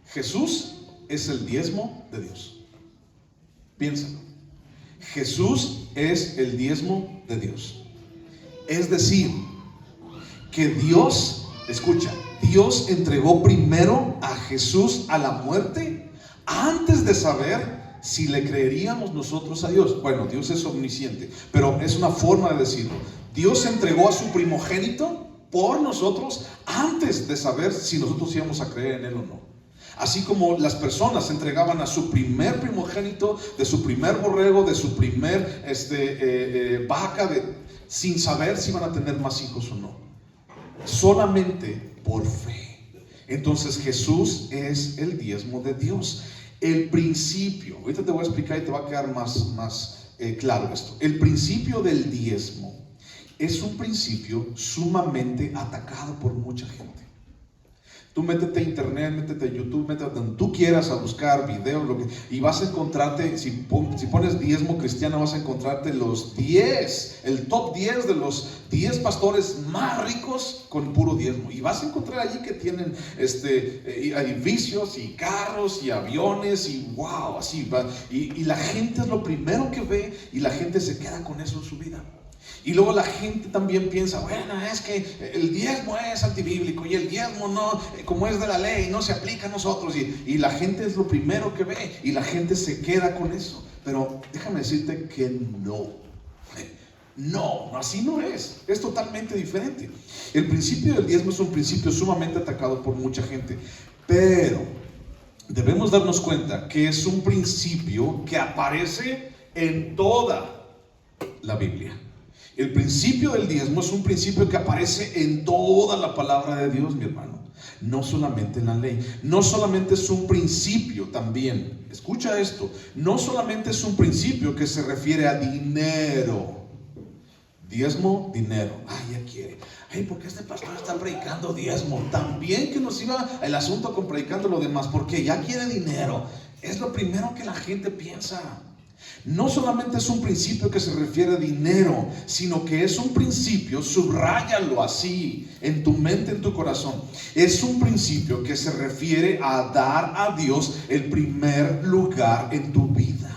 Speaker 1: Jesús es el diezmo de Dios. Piénsalo. Jesús es el diezmo de Dios. Es decir, que Dios, escucha, Dios entregó primero a Jesús a la muerte antes de saber si le creeríamos nosotros a Dios. Bueno, Dios es omnisciente, pero es una forma de decirlo. Dios entregó a su primogénito por nosotros antes de saber si nosotros íbamos a creer en Él o no. Así como las personas entregaban a su primer primogénito, de su primer borrego, de su primer vaca, sin saber si iban a tener más hijos o no. Solamente por fe. Entonces Jesús es el diezmo de Dios. El principio, ahorita te voy a explicar y te va a quedar más claro esto. El principio del diezmo es un principio sumamente atacado por mucha gente. Tú métete a internet, métete a YouTube, métete donde tú quieras a buscar videos, y vas a encontrarte, si pones diezmo cristiano, vas a encontrarte el top 10 de los 10 pastores más ricos con puro diezmo. Y vas a encontrar allí que tienen edificios y carros y aviones y wow, así va. Y la gente es lo primero que ve y la gente se queda con eso en su vida. Y luego la gente también piensa, bueno, es que el diezmo es antibíblico y el diezmo no, como es de la ley, no se aplica a nosotros. Y la gente es lo primero que ve y la gente se queda con eso. Pero déjame decirte que no, así no es totalmente diferente. El principio del diezmo es un principio sumamente atacado por mucha gente, pero debemos darnos cuenta que es un principio que aparece en toda la Biblia. El principio del diezmo es un principio que aparece en toda la palabra de Dios, mi hermano. No solamente en la ley. No solamente es un principio también. Escucha esto. No solamente es un principio que se refiere a dinero. Diezmo, dinero. Ay, ya quiere. Ay, ¿por qué este pastor está predicando diezmo? También que nos iba el asunto con predicando lo demás. Porque ya quiere dinero. Es lo primero que la gente piensa. No solamente es un principio que se refiere a dinero, sino que es un principio, subráyalo así en tu mente, en tu corazón. Es un principio que se refiere a dar a Dios el primer lugar en tu vida.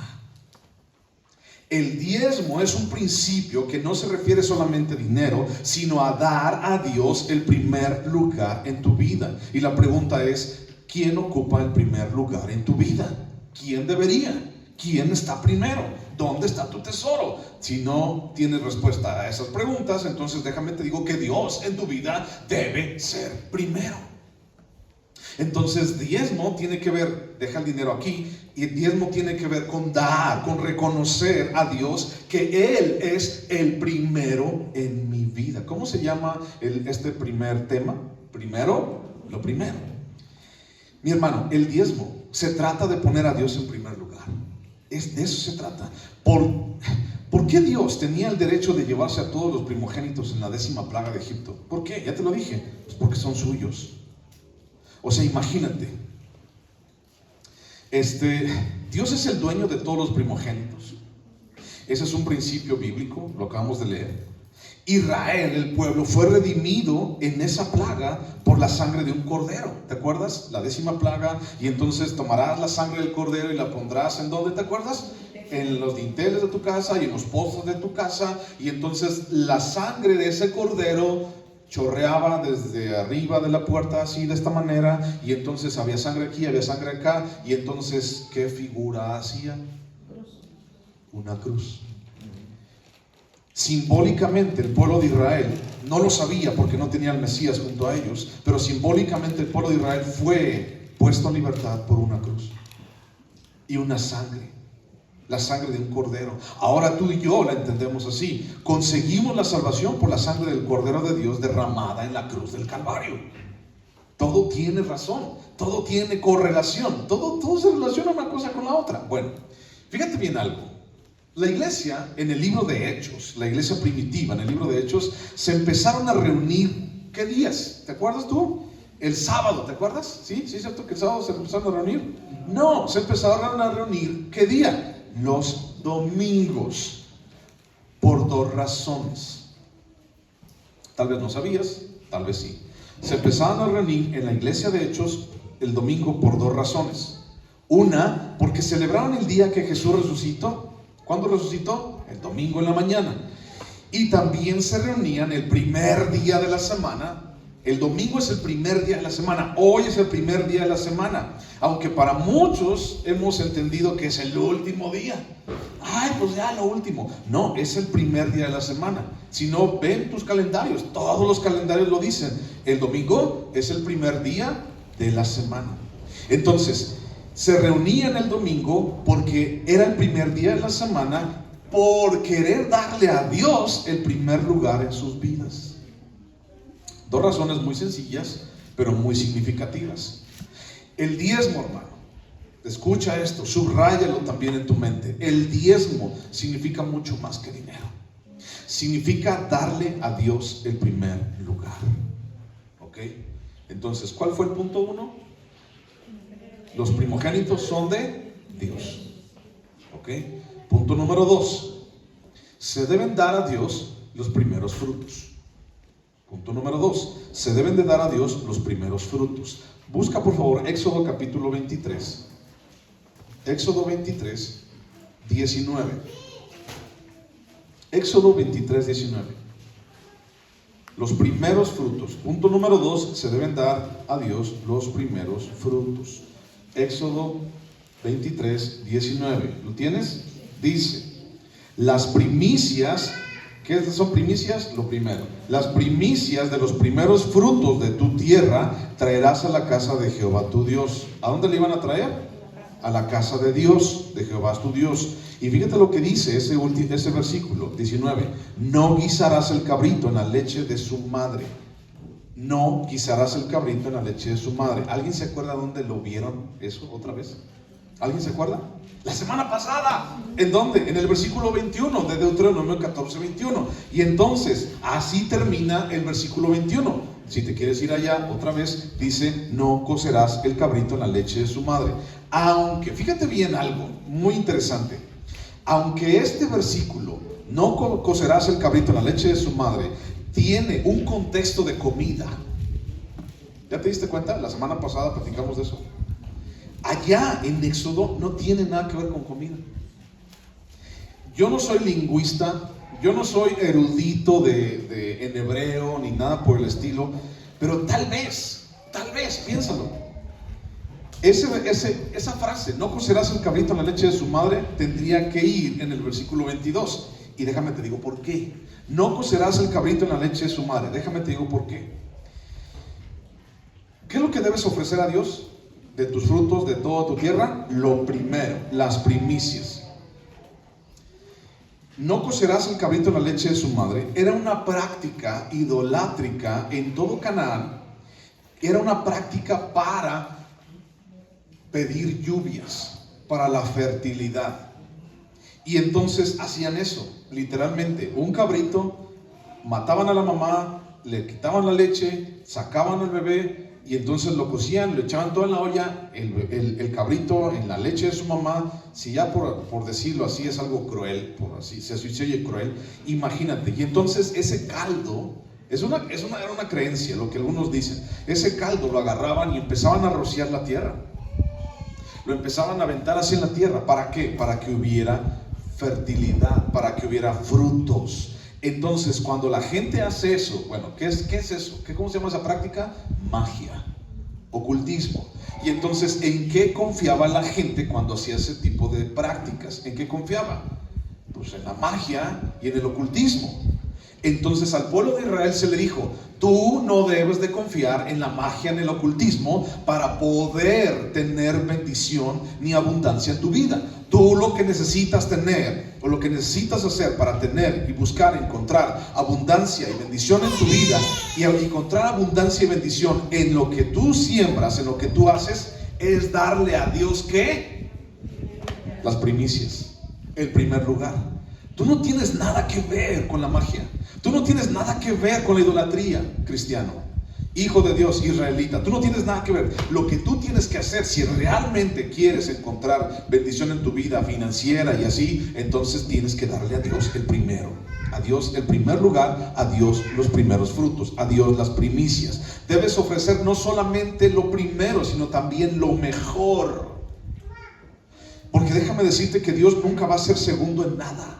Speaker 1: El diezmo es un principio que no se refiere solamente a dinero, sino a dar a Dios el primer lugar en tu vida. Y la pregunta es, ¿quién ocupa el primer lugar en tu vida? ¿Quién debería? ¿Quién está primero? ¿Dónde está tu tesoro? Si no tienes respuesta a esas preguntas, entonces déjame te digo que Dios en tu vida debe ser primero. Entonces diezmo tiene que ver, deja el dinero aquí, y diezmo tiene que ver con dar, con reconocer a Dios que Él es el primero en mi vida. ¿Cómo se llama este primer tema? Primero, lo primero. Mi hermano, el diezmo se trata de poner a Dios en primer lugar. De eso se trata. ¿Por qué Dios tenía el derecho de llevarse a todos los primogénitos en la 10ª plaga de Egipto? ¿Por qué? Ya te lo dije. Pues porque son suyos. O sea, imagínate. Dios es el dueño de todos los primogénitos. Ese es un principio bíblico, lo acabamos de leer. Israel, el pueblo, fue redimido en esa plaga por la sangre de un cordero. ¿Te acuerdas? La 10ª plaga. Y entonces tomarás la sangre del cordero y la pondrás ¿en dónde? ¿Te acuerdas? En los dinteles de tu casa y en los pozos de tu casa. Y entonces la sangre de ese cordero chorreaba desde arriba de la puerta, así de esta manera. Y entonces había sangre aquí, había sangre acá. Y entonces, ¿qué figura hacía? Una cruz. Simbólicamente el pueblo de Israel no lo sabía porque no tenía al Mesías junto a ellos, pero simbólicamente el pueblo de Israel fue puesto en libertad por una cruz y una sangre, la sangre de un cordero. Ahora tú y yo la entendemos así. Conseguimos la salvación por la sangre del cordero de Dios derramada en la cruz del Calvario. Todo tiene razón, todo tiene correlación, todo se relaciona una cosa con la otra. Bueno, fíjate bien algo. La iglesia en el libro de Hechos, la iglesia primitiva en el libro de Hechos, se empezaron a reunir. ¿Qué días? ¿Te acuerdas tú? El sábado, ¿te acuerdas? ¿Sí? ¿Sí es cierto que el sábado se empezaron a reunir? No, se empezaron a reunir. ¿Qué día? Los domingos. Por 2 razones. Tal vez no sabías, tal vez sí. Se empezaron a reunir en la iglesia de Hechos el domingo por 2 razones. Una, porque celebraban el día que Jesús resucitó. ¿Cuándo resucitó? El domingo en la mañana. Y también se reunían el primer día de la semana. El domingo es el primer día de la semana. Hoy es el primer día de la semana. Aunque para muchos hemos entendido que es el último día. ay, pues ya lo último. No, es el primer día de la semana. Si no, ven tus calendarios, todos los calendarios lo dicen. El domingo es el primer día de la semana. Entonces, se reunían el domingo porque era el primer día de la semana, por querer darle a Dios el primer lugar en sus vidas. Dos razones muy sencillas, pero muy significativas. El diezmo, hermano, escucha esto, subráyalo también en tu mente. El diezmo significa mucho más que dinero. Significa darle a Dios el primer lugar. ¿Ok? Entonces, ¿cuál fue el punto 1? Los primogénitos son de Dios. ¿Ok? Punto número 2. Se deben dar a Dios los primeros frutos. Punto número 2. Se deben de dar a Dios los primeros frutos. Busca por favor Éxodo capítulo 23. Éxodo 23, 19. Éxodo 23, 19. Los primeros frutos. Punto número 2. Se deben dar a Dios los primeros frutos. Éxodo 23, 19. ¿Lo tienes? Dice: las primicias. ¿Qué son primicias? Lo primero. Las primicias de los primeros frutos de tu tierra traerás a la casa de Jehová tu Dios. ¿A dónde le iban a traer? A la casa de Dios, de Jehová tu Dios. Y fíjate lo que dice ese versículo 19. No guisarás el cabrito en la leche de su madre. No guisarás el cabrito en la leche de su madre. ¿Alguien se acuerda dónde lo vieron eso otra vez? ¿Alguien se acuerda? La semana pasada. ¿En dónde? En el versículo 21 de Deuteronomio 14, 21. Y entonces, así termina el versículo 21. Si te quieres ir allá otra vez, dice: no cocerás el cabrito en la leche de su madre. Aunque, fíjate bien algo muy interesante. Aunque este versículo, no cocerás el cabrito en la leche de su madre, tiene un contexto de comida. ¿Ya te diste cuenta? La semana pasada platicamos de eso. Allá en Éxodo no tiene nada que ver con comida. Yo no soy lingüista, yo no soy erudito en hebreo ni nada por el estilo, pero tal vez, piénsalo. Esa frase, no cocerás el cabrito en la leche de su madre, tendría que ir en el versículo 22. Y déjame te digo por qué. No cocerás el cabrito en la leche de su madre. Déjame te digo por qué. ¿Qué es lo que debes ofrecer a Dios? De tus frutos, de toda tu tierra, lo primero, las primicias. No cocerás el cabrito en la leche de su madre. Era una práctica idolátrica en todo Canaán. Era una práctica para pedir lluvias, para la fertilidad. Y entonces hacían eso, literalmente, un cabrito, mataban a la mamá, le quitaban la leche, sacaban al bebé, y entonces lo cocían, lo echaban todo en la olla, el cabrito en la leche de su mamá. Si ya por decirlo así es algo cruel, por así se oye cruel, imagínate. Y entonces ese caldo, era una creencia, lo que algunos dicen, ese caldo lo agarraban y empezaban a rociar la tierra. Lo empezaban a aventar así en la tierra. ¿Para qué? Para que hubiera fertilidad, para que hubiera frutos. Entonces, cuando la gente hace eso, bueno, ¿qué es eso? ¿Cómo se llama esa práctica? Magia, ocultismo. Y entonces, ¿en qué confiaba la gente cuando hacía ese tipo de prácticas? ¿En qué confiaba? Pues en la magia y en el ocultismo. Entonces al pueblo de Israel se le dijo: tú no debes de confiar en la magia, en el ocultismo, para poder tener bendición ni abundancia en tu vida. Tú lo que necesitas tener, o lo que necesitas hacer para tener y buscar, encontrar abundancia y bendición en tu vida, y encontrar abundancia y bendición en lo que tú siembras, en lo que tú haces, es darle a Dios, ¿qué? Las primicias, el primer lugar. Tú no tienes nada que ver con la magia. Tú no tienes nada que ver con la idolatría, cristiano, hijo de Dios, israelita. Tú no tienes nada que ver. Lo que tú tienes que hacer, si realmente quieres encontrar bendición en tu vida financiera y así, entonces tienes que darle a Dios el primero. A Dios el primer lugar, a Dios los primeros frutos, a Dios las primicias. Debes ofrecer no solamente lo primero, sino también lo mejor. Porque déjame decirte que Dios nunca va a ser segundo en nada.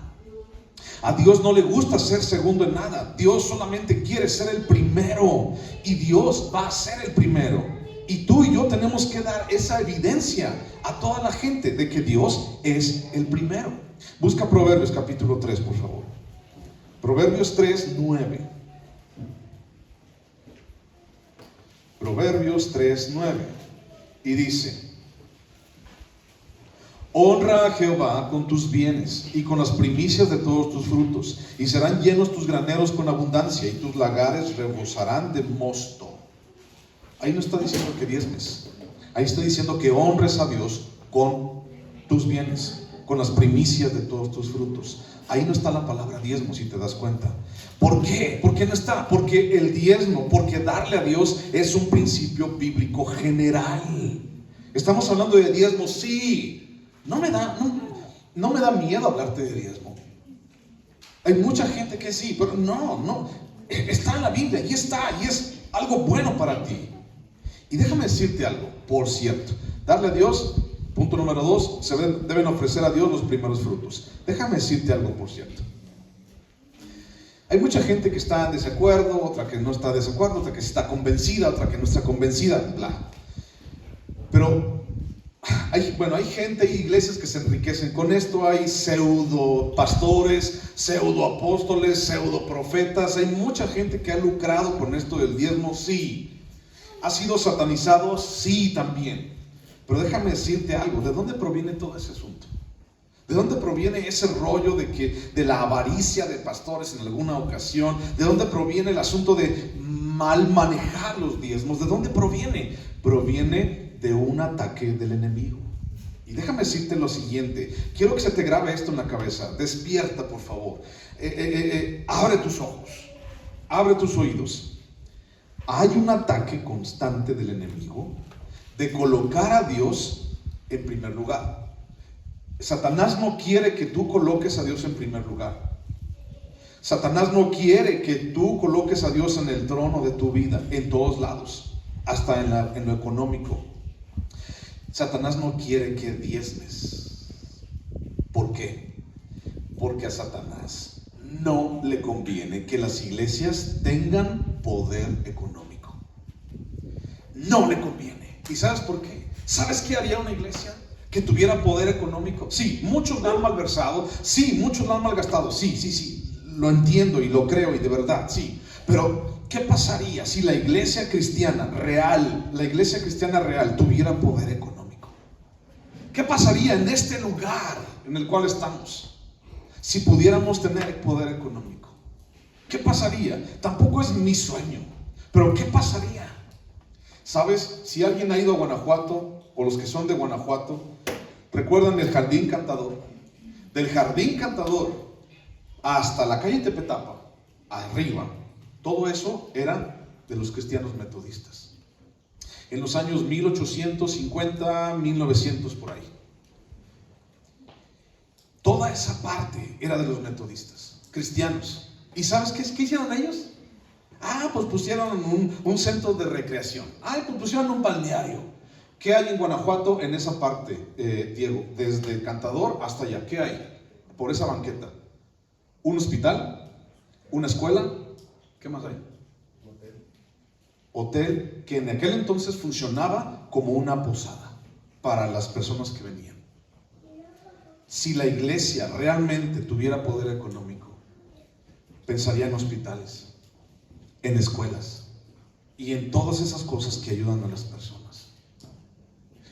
Speaker 1: A Dios no le gusta ser segundo en nada. Dios solamente quiere ser el primero. Y Dios va a ser el primero. Y tú y yo tenemos que dar esa evidencia a toda la gente de que Dios es el primero. Busca Proverbios capítulo 3, por favor. Proverbios 3, 9. Proverbios 3, 9. Y dice: honra a Jehová con tus bienes y con las primicias de todos tus frutos, y serán llenos tus graneros con abundancia, y tus lagares rebosarán de mosto. Ahí no está diciendo que diezmes, ahí está diciendo que honres a Dios con tus bienes, con las primicias de todos tus frutos. Ahí no está la palabra diezmo, si te das cuenta. ¿Por qué? ¿Por qué no está? Porque el diezmo, porque darle a Dios es un principio bíblico general. Estamos hablando de diezmo, sí. No me da miedo hablarte de diezmo. Hay mucha gente que sí, pero no. Está en la Biblia, y está, y es algo bueno para ti. Y déjame decirte algo, por cierto, darle a Dios, punto número 2, deben ofrecer a Dios los primeros frutos. Déjame decirte algo, por cierto. Hay mucha gente que está en desacuerdo, otra que no está en desacuerdo, otra que está convencida, otra que no está convencida, bla. Pero hay gente y iglesias que se enriquecen con esto. Hay pseudo pastores, pseudo apóstoles, pseudo profetas. Hay mucha gente que ha lucrado con esto del diezmo, sí. ¿Ha sido satanizado? Sí, también. Pero déjame decirte algo, ¿de dónde proviene todo ese asunto? ¿De dónde proviene ese rollo de la avaricia de pastores en alguna ocasión? ¿De dónde proviene el asunto de mal manejar los diezmos? ¿De dónde proviene? Proviene de un ataque del enemigo. Y déjame decirte lo siguiente, quiero que se te grabe esto en la cabeza. Despierta, por favor. Abre tus ojos, abre tus oídos. Hay un ataque constante del enemigo de colocar a Dios en primer lugar. Satanás no quiere que tú coloques a Dios en primer lugar. Satanás no quiere que tú coloques a Dios en el trono de tu vida, en todos lados, hasta en lo económico. Satanás no quiere que diezmes. ¿Por qué? Porque a Satanás no le conviene que las iglesias tengan poder económico. No le conviene. ¿Y sabes por qué? ¿Sabes qué haría una iglesia que tuviera poder económico? Sí, muchos la han malversado, sí, muchos la han malgastado, sí, lo entiendo y lo creo y de verdad, sí. Pero ¿qué pasaría si la iglesia cristiana real tuviera poder económico? ¿Qué pasaría en este lugar en el cual estamos si pudiéramos tener poder económico? ¿Qué pasaría? Tampoco es mi sueño, pero ¿qué pasaría? ¿Sabes? Si alguien ha ido a Guanajuato, o los que son de Guanajuato, recuerdan el Jardín Cantador. Del Jardín Cantador hasta la calle Tepetapa, arriba, todo eso era de los cristianos metodistas. En los años 1850, 1900, por ahí. Toda esa parte era de los metodistas, cristianos. ¿Y sabes qué hicieron ellos? Pues pusieron un centro de recreación. Pues pusieron un balneario. ¿Qué hay en Guanajuato en esa parte, Diego? Desde el Cantador hasta allá. ¿Qué hay por esa banqueta? ¿Un hospital? ¿Una escuela? ¿Qué más hay? Hotel que en aquel entonces funcionaba como una posada para las personas que venían. Si la iglesia realmente tuviera poder económico, pensaría en hospitales, en escuelas y en todas esas cosas que ayudan a las personas.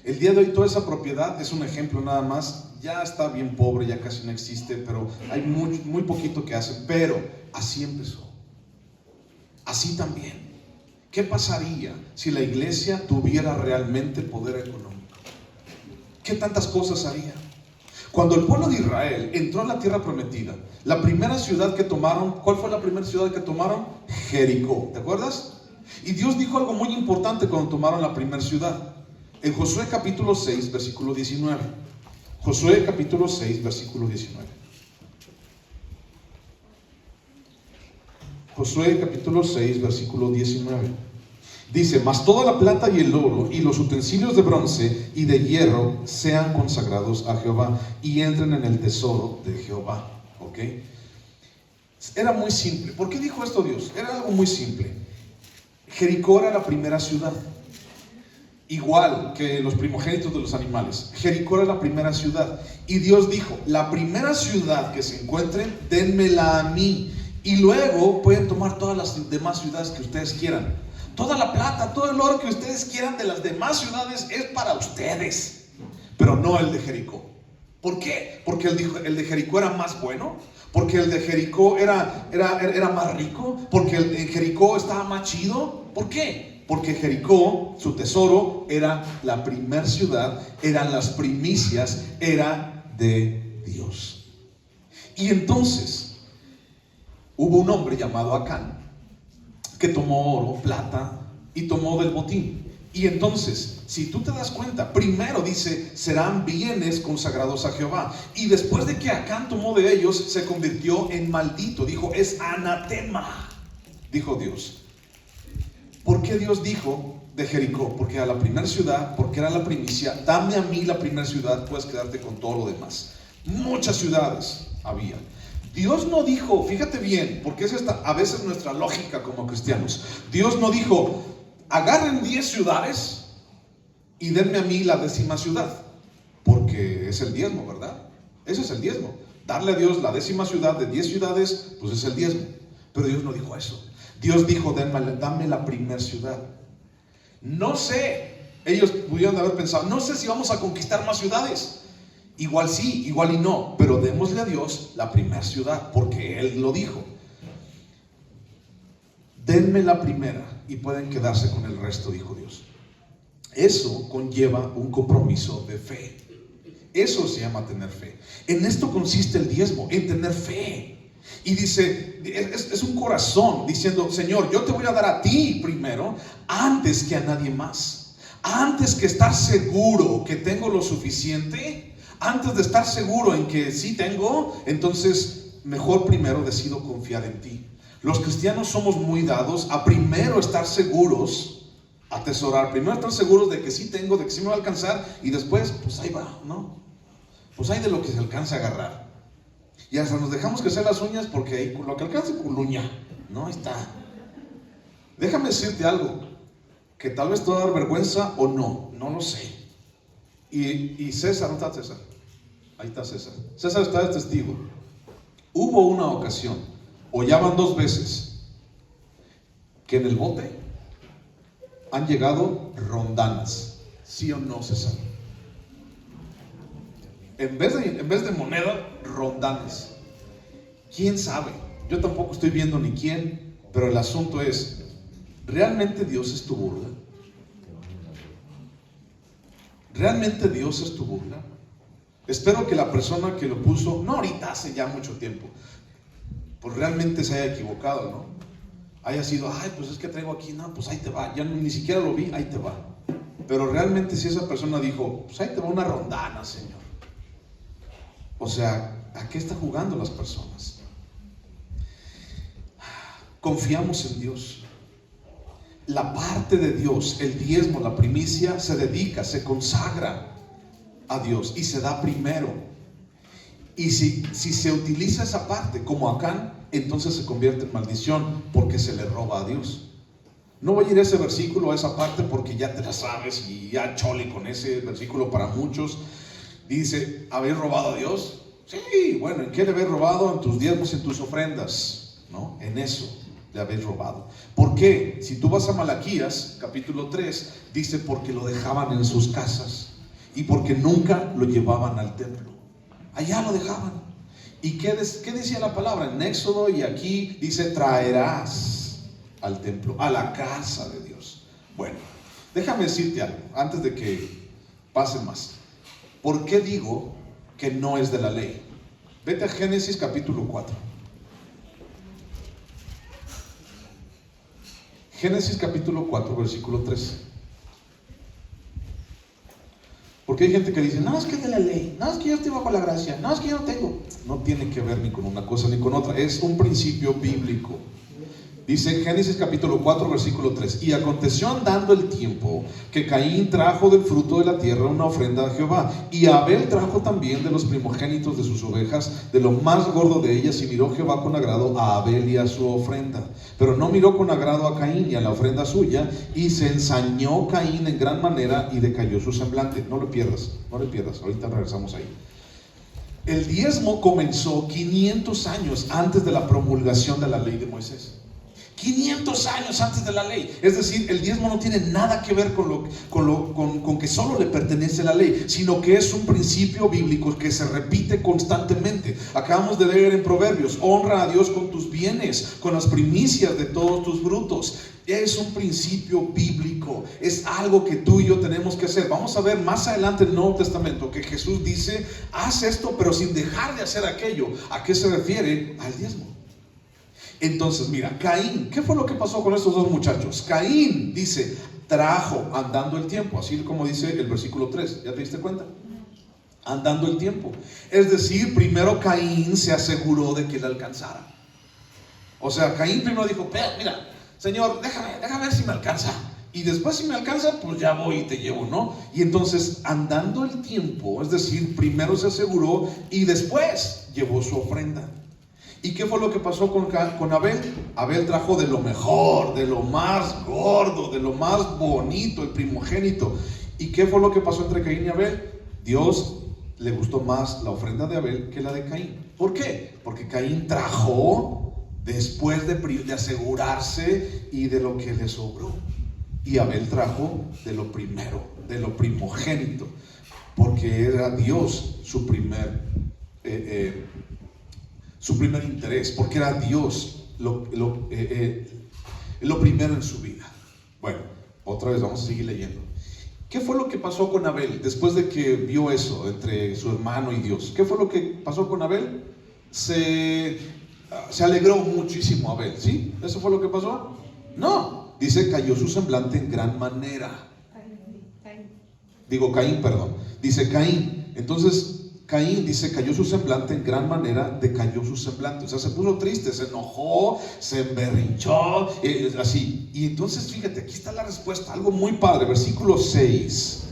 Speaker 1: El día de hoy toda esa propiedad es un ejemplo nada más. Ya está bien pobre, ya casi no existe, pero hay muy poquito que hace. Pero así empezó. Así también. ¿Qué pasaría si la iglesia tuviera realmente poder económico? ¿Qué tantas cosas haría? Cuando el pueblo de Israel entró a la tierra prometida, la primera ciudad que tomaron, ¿cuál fue la primera ciudad que tomaron? Jericó, ¿te acuerdas? Y Dios dijo algo muy importante cuando tomaron la primera ciudad. En Josué capítulo 6, versículo 19. Josué capítulo 6, versículo 19. Josué capítulo 6, versículo 19. Dice: mas toda la plata y el oro y los utensilios de bronce y de hierro sean consagrados a Jehová y entren en el tesoro de Jehová. ¿Ok? Era muy simple. ¿Por qué dijo esto Dios? Era algo muy simple. Jericó era la primera ciudad. igual que los primogénitos de los animales. Jericó era la primera ciudad. Y Dios dijo, la primera ciudad que se encuentren, dénmela a mí. Y luego pueden tomar todas las demás ciudades que ustedes quieran. Toda la plata, todo el oro que ustedes quieran de las demás ciudades es para ustedes. Pero no el de Jericó. ¿Por qué? Porque el de Jericó era más bueno. Porque el de Jericó era más rico. Porque el de Jericó estaba más chido. ¿Por qué? Porque Jericó, su tesoro, era la primera ciudad, eran las primicias, era de Dios. Y entonces hubo un hombre llamado Acán que tomó oro, plata y tomó del botín. Y entonces, si tú te das cuenta, primero dice, serán bienes consagrados a Jehová. Y después de que Acán tomó de ellos, se convirtió en maldito. Dijo, es anatema, dijo Dios. ¿Por qué Dios dijo de Jericó? Porque era la primera ciudad, porque era la primicia. Dame a mí la primera ciudad, puedes quedarte con todo lo demás. Muchas ciudades había. Dios no dijo, fíjate bien, porque es a veces nuestra lógica como cristianos. Dios no dijo, agarren 10 ciudades y denme a mí la 10ª ciudad, porque es el diezmo, ¿verdad? Ese es el diezmo. Darle a Dios la 10ª ciudad de 10 ciudades, pues es el diezmo. Pero Dios no dijo eso. Dios dijo, dame la primera ciudad. No sé, ellos pudieron haber pensado, no sé si vamos a conquistar más ciudades. Igual sí, igual y no, pero démosle a Dios la primera ciudad, porque Él lo dijo. Denme la primera y pueden quedarse con el resto, dijo Dios. Eso conlleva un compromiso de fe. Eso se llama tener fe. En esto consiste el diezmo, en tener fe. Y dice, es un corazón diciendo, Señor, yo te voy a dar a ti primero, antes que a nadie más. Antes que estar seguro que tengo lo suficiente, antes de estar seguro en que sí tengo, entonces mejor primero decido confiar en ti. Los cristianos somos muy dados a primero estar seguros, atesorar, primero estar seguros de que sí tengo, de que sí me va a alcanzar, y después, pues ahí va, ¿no? Pues hay de lo que se alcanza a agarrar. Y hasta nos dejamos crecer las uñas porque ahí, lo que alcance culuña, ¿no? Ahí está. Déjame decirte algo que tal vez te va a dar vergüenza o no, no lo sé. Y César, ¿dónde está César? Ahí está César. César está de testigo. Hubo una ocasión, o ya van 2 veces, que en el bote han llegado rondanas. ¿Sí o no, César? En vez de moneda, rondanas. ¿Quién sabe? Yo tampoco estoy viendo ni quién, pero el asunto es, ¿realmente Dios es tu burla? ¿Realmente Dios es tu burla? Espero que la persona que lo puso, no ahorita, hace ya mucho tiempo, pues realmente se haya equivocado, ¿no? Haya sido, ay, pues es que traigo aquí, no, pues ahí te va, ya ni siquiera lo vi, ahí te va. Pero realmente si esa persona dijo, pues ahí te va una rondana, Señor. O sea, ¿a qué están jugando las personas? Confiamos en Dios. La parte de Dios, el diezmo, la primicia, se dedica, se consagra a Dios y se da primero. Y si se utiliza esa parte como Acán, entonces se convierte en maldición porque se le roba a Dios. No voy a ir a ese versículo, a esa parte, porque ya te la sabes y ya chole con ese versículo para muchos. Dice, ¿habéis robado a Dios? Sí, bueno, ¿en qué le habéis robado? En tus diezmos y en tus ofrendas, ¿no? En eso le habéis robado. ¿Por qué? Si tú vas a Malaquías, capítulo 3, dice porque lo dejaban en sus casas y porque nunca lo llevaban al templo. Allá lo dejaban. ¿Y qué decía la palabra? En Éxodo y aquí dice, traerás al templo, a la casa de Dios. Bueno, déjame decirte algo, antes de que pase más. ¿Por qué digo que no es de la ley? Vete a Génesis capítulo 4. Génesis capítulo 4, versículo 3. Porque hay gente que dice, no, es que es de la ley, no, es que yo estoy bajo la gracia, no, es que yo no tengo. No tiene que ver ni con una cosa ni con otra, es un principio bíblico. Dice Génesis capítulo 4 versículo 3: y aconteció andando el tiempo que Caín trajo del fruto de la tierra una ofrenda a Jehová, y Abel trajo también de los primogénitos de sus ovejas, de lo más gordo de ellas, y miró Jehová con agrado a Abel y a su ofrenda, pero no miró con agrado a Caín y a la ofrenda suya, y se ensañó Caín en gran manera y decayó su semblante. No le pierdas, ahorita regresamos ahí. El diezmo comenzó 500 años antes de la promulgación de la ley de Moisés. 500 años antes de la ley. Es decir, el diezmo no tiene nada que ver con que solo le pertenece la ley, sino que es un principio bíblico que se repite constantemente. Acabamos de leer en Proverbios: honra a Dios con tus bienes, con las primicias de todos tus frutos. Es un principio bíblico, es algo que tú y yo tenemos que hacer. Vamos a ver más adelante en el Nuevo Testamento que Jesús dice: haz esto pero sin dejar de hacer aquello. ¿A qué se refiere? Al diezmo. Entonces mira, Caín, ¿qué fue lo que pasó con estos dos muchachos? Caín, dice, trajo andando el tiempo, así como dice el versículo 3, ¿ya te diste cuenta? Andando el tiempo. Es decir, primero Caín se aseguró de que le alcanzara. O sea, Caín primero dijo: mira, Señor, déjame ver si me alcanza. Y después, si me alcanza, pues ya voy y te llevo, ¿no? Y entonces, andando el tiempo, es decir, primero se aseguró y después llevó su ofrenda. ¿Y qué fue lo que pasó con Abel? Abel trajo de lo mejor, de lo más gordo, de lo más bonito, el primogénito. ¿Y qué fue lo que pasó entre Caín y Abel? Dios le gustó más la ofrenda de Abel que la de Caín. ¿Por qué? Porque Caín trajo después de asegurarse y de lo que le sobró. Y Abel trajo de lo primero, de lo primogénito, porque era Dios su primer interés, porque era Dios lo primero en su vida. Bueno, otra vez vamos a seguir leyendo. ¿Qué fue lo que pasó con Abel después de que vio eso entre su hermano y Dios? ¿Qué fue lo que pasó con Abel? Se alegró muchísimo Abel, ¿sí? ¿Eso fue lo que pasó? No, dice: cayó su semblante en gran manera. Caín, perdón. Dice Caín. Entonces Caín dice: cayó su semblante en gran manera, decayó su semblante. O sea, se puso triste, se enojó, se emberrinchó, así. Y entonces, fíjate, aquí está la respuesta, algo muy padre, versículo 6.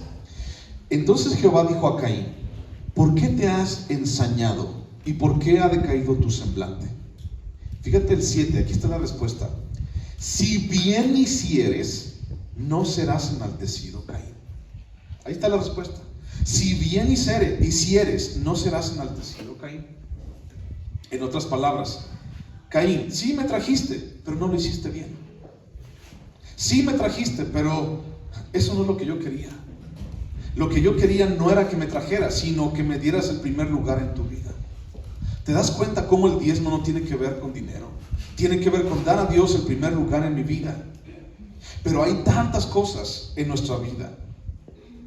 Speaker 1: Entonces Jehová dijo a Caín: ¿por qué te has ensañado? ¿Y por qué ha decaído tu semblante? Fíjate el 7, aquí está la respuesta. Si bien hicieres, no serás enaltecido, Caín. Ahí está la respuesta. Si bien hicieres, no serás enaltecido, Caín. En otras palabras, Caín, sí me trajiste, pero no lo hiciste bien. Sí me trajiste, pero eso no es lo que yo quería. Lo que yo quería no era que me trajeras, sino que me dieras el primer lugar en tu vida. ¿Te das cuenta cómo el diezmo no tiene que ver con dinero? Tiene que ver con dar a Dios el primer lugar en mi vida. Pero hay tantas cosas en nuestra vida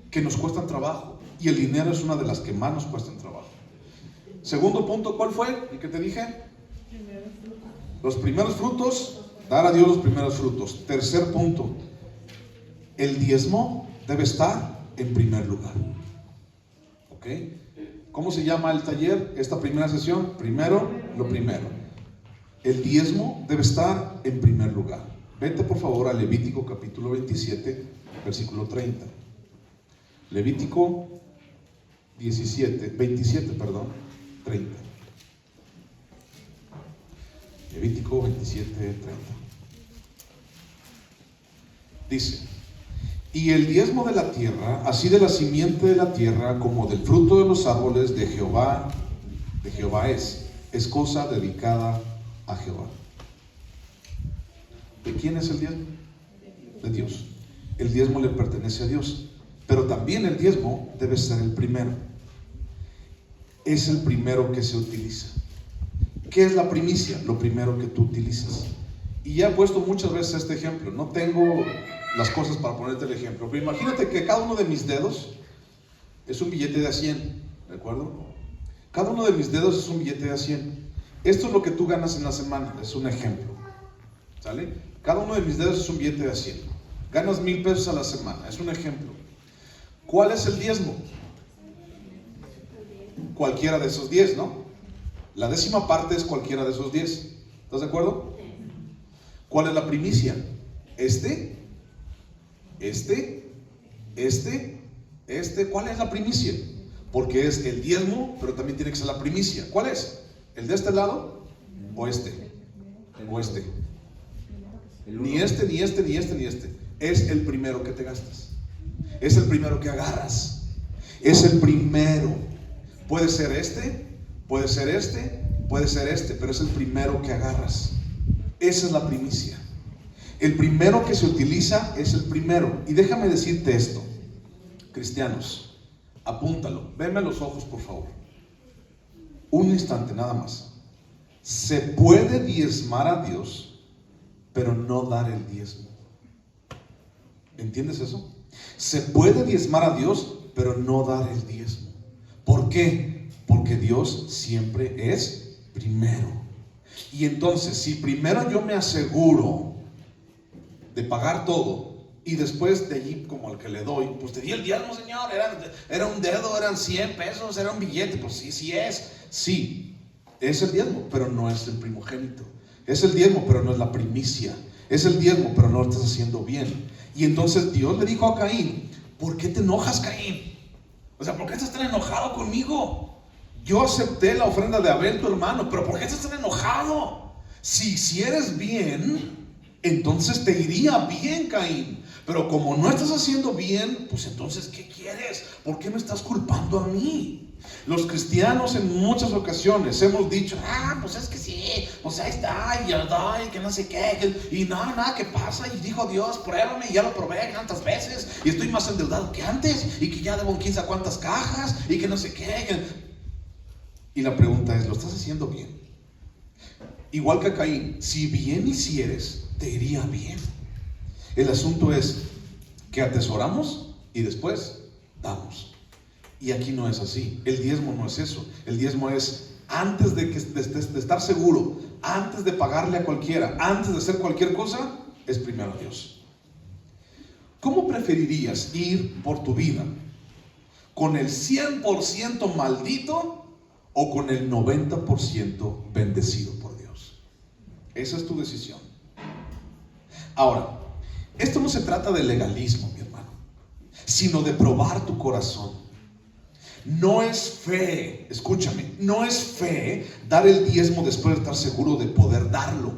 Speaker 1: que nos cuestan trabajo, y el dinero es una de las que más nos cuestan trabajo. Segundo punto, ¿cuál fue el que te dije? Los primeros frutos, dar a Dios los primeros frutos. Tercer punto, el diezmo debe estar en primer lugar. ¿Ok? ¿Cómo se llama el taller? Esta primera sesión, primero, lo primero. El diezmo debe estar en primer lugar. Vete por favor a Levítico capítulo 27, versículo 30. Levítico 27, 30. Levítico 27, 30. Dice: y el diezmo de la tierra, así de la simiente de la tierra como del fruto de los árboles de Jehová es cosa dedicada a Jehová. ¿De quién es el diezmo? De Dios. El diezmo le pertenece a Dios. Pero también el diezmo debe ser el primero. Es el primero que se utiliza. ¿Qué es la primicia? Lo primero que tú utilizas. Y ya he puesto muchas veces este ejemplo. No tengo las cosas para ponerte el ejemplo, pero imagínate que cada uno de mis dedos es un billete de a 100, ¿de acuerdo? Cada uno de mis dedos es un billete de a 100. Esto es lo que tú ganas en la semana, es un ejemplo, ¿sale? Cada uno de mis dedos es un billete de a 100. Ganas 1,000 pesos a la semana, es un ejemplo. ¿Cuál es el diezmo? Cualquiera de esos 10, ¿no? La décima parte es cualquiera de esos 10. ¿Estás de acuerdo? ¿Cuál es la primicia? ¿Cuál es la primicia? Porque es el diezmo, pero también tiene que ser la primicia. ¿Cuál es? ¿El de este lado? ¿O este? ¿O este? Ni este, ni este, ni este, ni este. Es el primero que te gastas. Es el primero que agarras. Es el primero. Puede ser este, puede ser este, puede ser este, pero es el primero que agarras. Esa es la primicia. El primero que se utiliza es el primero. Y déjame decirte esto, cristianos, apúntalo, veme a los ojos por favor. Un instante nada más. Se puede diezmar a Dios, pero no dar el diezmo. ¿Entiendes eso? Se puede diezmar a Dios, pero no dar el diezmo. ¿Por qué? Porque Dios siempre es primero. Y entonces, si primero yo me aseguro de pagar todo, y después de allí, como al que le doy, pues te di el diezmo, Señor, era un dedo, eran 100 pesos, era un billete, pues sí es el diezmo, pero no es el primogénito. Es el diezmo, pero no es la primicia. Es el diezmo, pero no lo estás haciendo bien. Y entonces Dios le dijo a Caín: ¿por qué te enojas, Caín? O sea, ¿por qué estás tan enojado conmigo? Yo acepté la ofrenda de Abel, tu hermano, pero ¿por qué estás tan enojado? Si hicieres bien, entonces te iría bien, Caín. Pero como no estás haciendo bien, pues entonces, ¿qué quieres? ¿Por qué me estás culpando a mí? Los cristianos en muchas ocasiones hemos dicho: pues es que sí, pues ahí está, y ya doy, que no sé qué, y nada, ¿qué pasa? Y dijo Dios: pruébame, y ya lo probé tantas veces, y estoy más endeudado que antes, y que ya debo 15 a cuántas cajas, y que no sé qué. Y la pregunta es: ¿lo estás haciendo bien? Igual que a Caín, si bien hicieres, te iría bien. El asunto es que atesoramos y después damos. Y aquí no es así. El diezmo no es eso. El diezmo es antes de estar seguro, antes de pagarle a cualquiera, antes de hacer cualquier cosa, es primero a Dios. ¿Cómo preferirías ir por tu vida? ¿Con el 100% maldito o con el 90% bendecido por Dios? Esa es tu decisión. Ahora, esto no se trata de legalismo, mi hermano, sino de probar tu corazón. No es fe, escúchame, no es fe dar el diezmo después de estar seguro de poder darlo.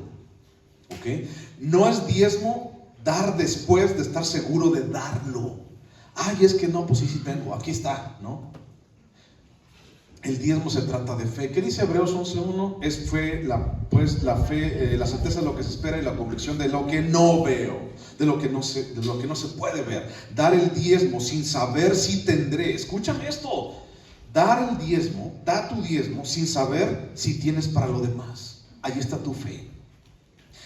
Speaker 1: ¿Ok? No es diezmo dar después de estar seguro de darlo. Es que no, pues sí tengo, aquí está, ¿no? El diezmo se trata de fe. ¿Qué dice Hebreos 11:1? Es fe, la fe, la certeza de lo que se espera y la convicción de lo que no veo, de lo que no se puede ver. Dar el diezmo sin saber si tendré. Escúchame esto. Dar el diezmo, da tu diezmo sin saber si tienes para lo demás. Ahí está tu fe.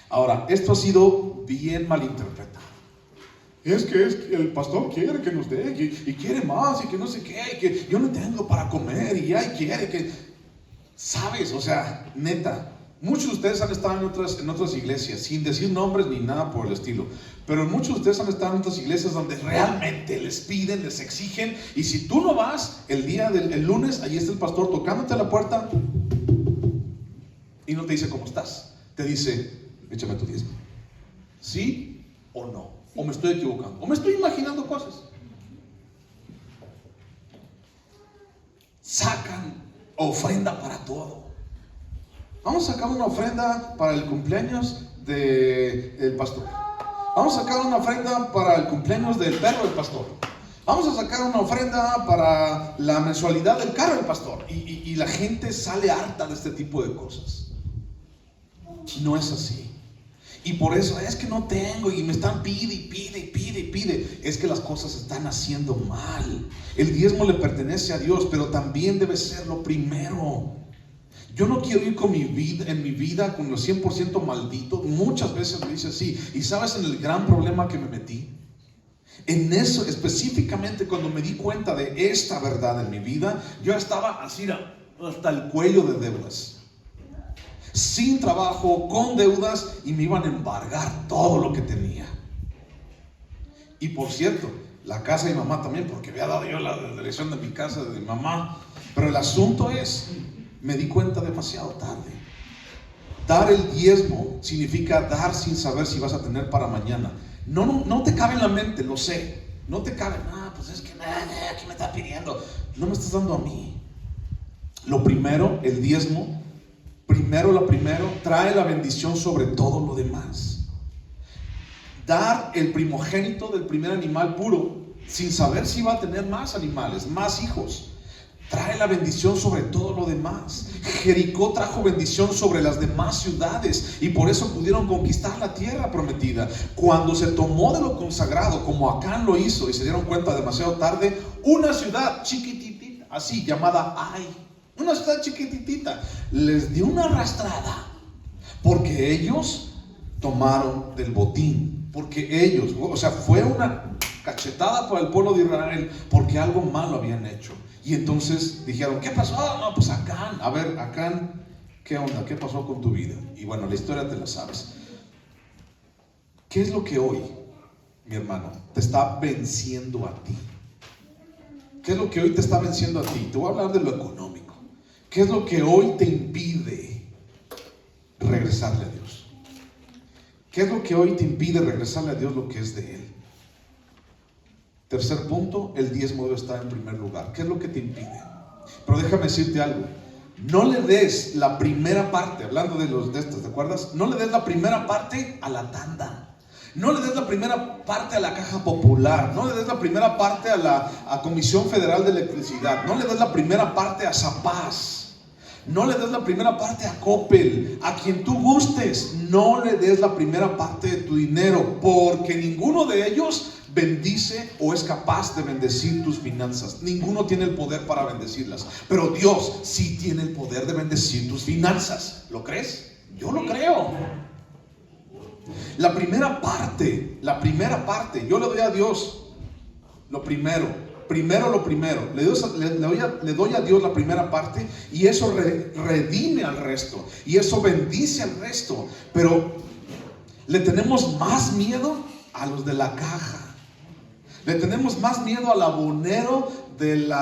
Speaker 1: Ahora, esto ha sido bien malinterpretado. Es que el pastor quiere que nos dé y quiere más y que no sé qué, y que yo no tengo para comer y quiere que... ¿Sabes? O sea, neta, muchos de ustedes han estado en otras iglesias, sin decir nombres ni nada por el estilo, pero muchos de ustedes han estado en otras iglesias donde realmente les piden, les exigen, y si tú no vas, el lunes, ahí está el pastor tocándote a la puerta y no te dice cómo estás, te dice: échame tu diezmo. ¿Sí o no? ¿O me estoy equivocando? ¿O me estoy imaginando cosas? Sacan ofrenda para todo. Vamos a sacar una ofrenda para el cumpleaños del pastor. Vamos a sacar una ofrenda para el cumpleaños del perro del pastor. Vamos a sacar una ofrenda para la mensualidad del carro del pastor. Y la gente sale harta de este tipo de cosas. No es así. Y por eso es que no tengo, y me están pide. Es que las cosas se están haciendo mal. El diezmo le pertenece a Dios, pero también debe ser lo primero. Yo no quiero ir en mi vida con los 100% maldito. Muchas veces me dice así. Y ¿sabes en el gran problema que me metí? En eso, específicamente cuando me di cuenta de esta verdad en mi vida, yo estaba así hasta el cuello de deudas. Sin trabajo, con deudas, y me iban a embargar todo lo que tenía. Y por cierto, la casa de mi mamá también, porque había dado yo la dirección de mi casa, de mi mamá. Pero el asunto es, me di cuenta demasiado tarde. Dar el diezmo significa dar sin saber si vas a tener para mañana. No te cabe en la mente, lo sé. No te cabe, pues es que ¿qué me está pidiendo? No me estás dando a mí. Lo primero, el diezmo, trae la bendición sobre todo lo demás. Dar el primogénito del primer animal puro, sin saber si va a tener más animales, más hijos, trae la bendición sobre todo lo demás. Jericó trajo bendición sobre las demás ciudades y por eso pudieron conquistar la tierra prometida. Cuando se tomó de lo consagrado, como Acán lo hizo, y se dieron cuenta demasiado tarde, una ciudad chiquititita, así llamada Ai, una ciudad chiquititita, les dio una arrastrada, porque ellos tomaron del botín, porque ellos, fue una cachetada para el pueblo de Israel, porque algo malo habían hecho. Y entonces dijeron, ¿qué pasó? No, pues Acán. A ver, Acán, ¿qué onda? ¿Qué pasó con tu vida? Y bueno, la historia te la sabes. ¿Qué es lo que hoy, mi hermano, te está venciendo a ti? ¿Qué es lo que hoy te está venciendo a ti? Te voy a hablar de lo económico. ¿Qué es lo que hoy te impide regresarle a Dios? ¿Qué es lo que hoy te impide regresarle a Dios lo que es de Él? Tercer punto, el diezmo debe estar en primer lugar. ¿Qué es lo que te impide? Pero déjame decirte algo. No le des la primera parte, hablando de estos, ¿te acuerdas? No le des la primera parte a la tanda. No le des la primera parte a la Caja Popular. No le des la primera parte a la Comisión Federal de Electricidad. No le des la primera parte a Zapaz. No le des la primera parte a Coppel, a quien tú gustes. No le des la primera parte de tu dinero, porque ninguno de ellos bendice o es capaz de bendecir tus finanzas. Ninguno tiene el poder para bendecirlas, pero Dios sí tiene el poder de bendecir tus finanzas. ¿Lo crees? Yo lo creo. La primera parte, yo le doy a Dios lo primero. Le doy a Dios la primera parte, y eso redime al resto, y eso bendice al resto. Pero le tenemos más miedo a los de la caja. Le tenemos más miedo al abonero del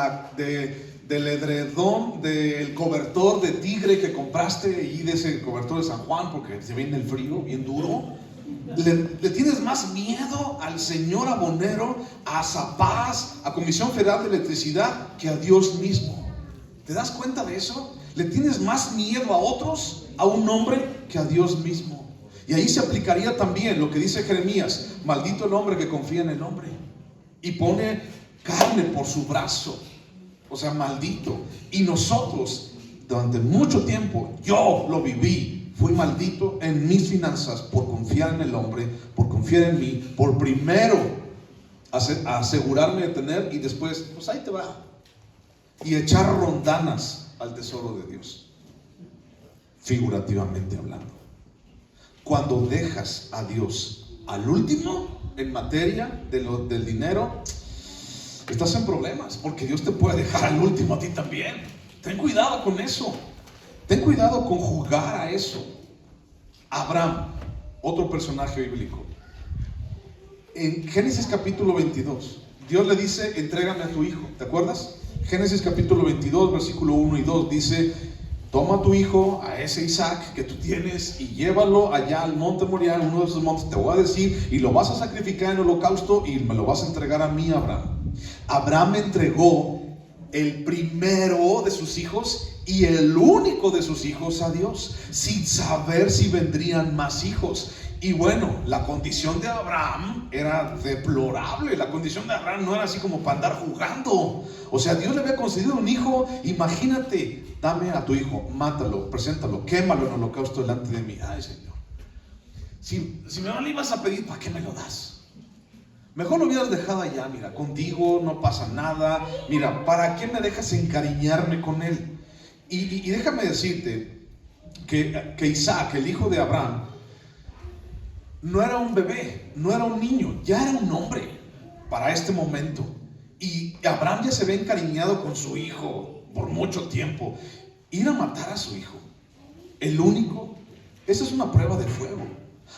Speaker 1: edredón, del cobertor de tigre que compraste, y de ese cobertor de San Juan, porque se viene el frío bien duro. Le tienes más miedo al señor abonero, a Zapaz, a Comisión Federal de Electricidad, que a Dios mismo. ¿Te das cuenta de eso? Le tienes más miedo a otros, a un hombre, que a Dios mismo. Y ahí se aplicaría también lo que dice Jeremías: maldito el hombre que confía en el hombre y pone carne por su brazo. Maldito. Y nosotros, durante mucho tiempo, yo lo viví. Fui maldito en mis finanzas por confiar en el hombre, por confiar en mí, por primero asegurarme de tener, y después, pues ahí te va, y echar rondanas al tesoro de Dios, figurativamente hablando. Cuando dejas a Dios al último en materia del dinero, estás en problemas, porque Dios te puede dejar al último a ti también. Ten cuidado con eso. Ten cuidado con jugar a eso. Abraham, otro personaje bíblico. En Génesis capítulo 22, Dios le dice: entrégame a tu hijo. ¿Te acuerdas? Génesis capítulo 22, versículo 1 y 2 dice: toma a tu hijo, a ese Isaac que tú tienes, y llévalo allá al monte Moriah, uno de esos montes te voy a decir, y lo vas a sacrificar en holocausto, y me lo vas a entregar a mí, Abraham. Abraham entregó el primero de sus hijos y el único de sus hijos a Dios, sin saber si vendrían más hijos. Y bueno, la condición de Abraham era deplorable. La condición de Abraham no era así como para andar jugando. Dios le había concedido un hijo. Imagínate: dame a tu hijo, mátalo, preséntalo, quémalo en holocausto delante de mí. Ay, Señor, si me lo ibas a pedir, ¿para qué me lo das? Mejor lo hubieras dejado allá. Mira, contigo no pasa nada. Mira, ¿para qué me dejas encariñarme con él? Y déjame decirte que Isaac, el hijo de Abraham, no era un bebé, no era un niño, ya era un hombre para este momento. Y Abraham ya se ve encariñado con su hijo por mucho tiempo. Ir a matar a su hijo, el único, esa es una prueba de fuego.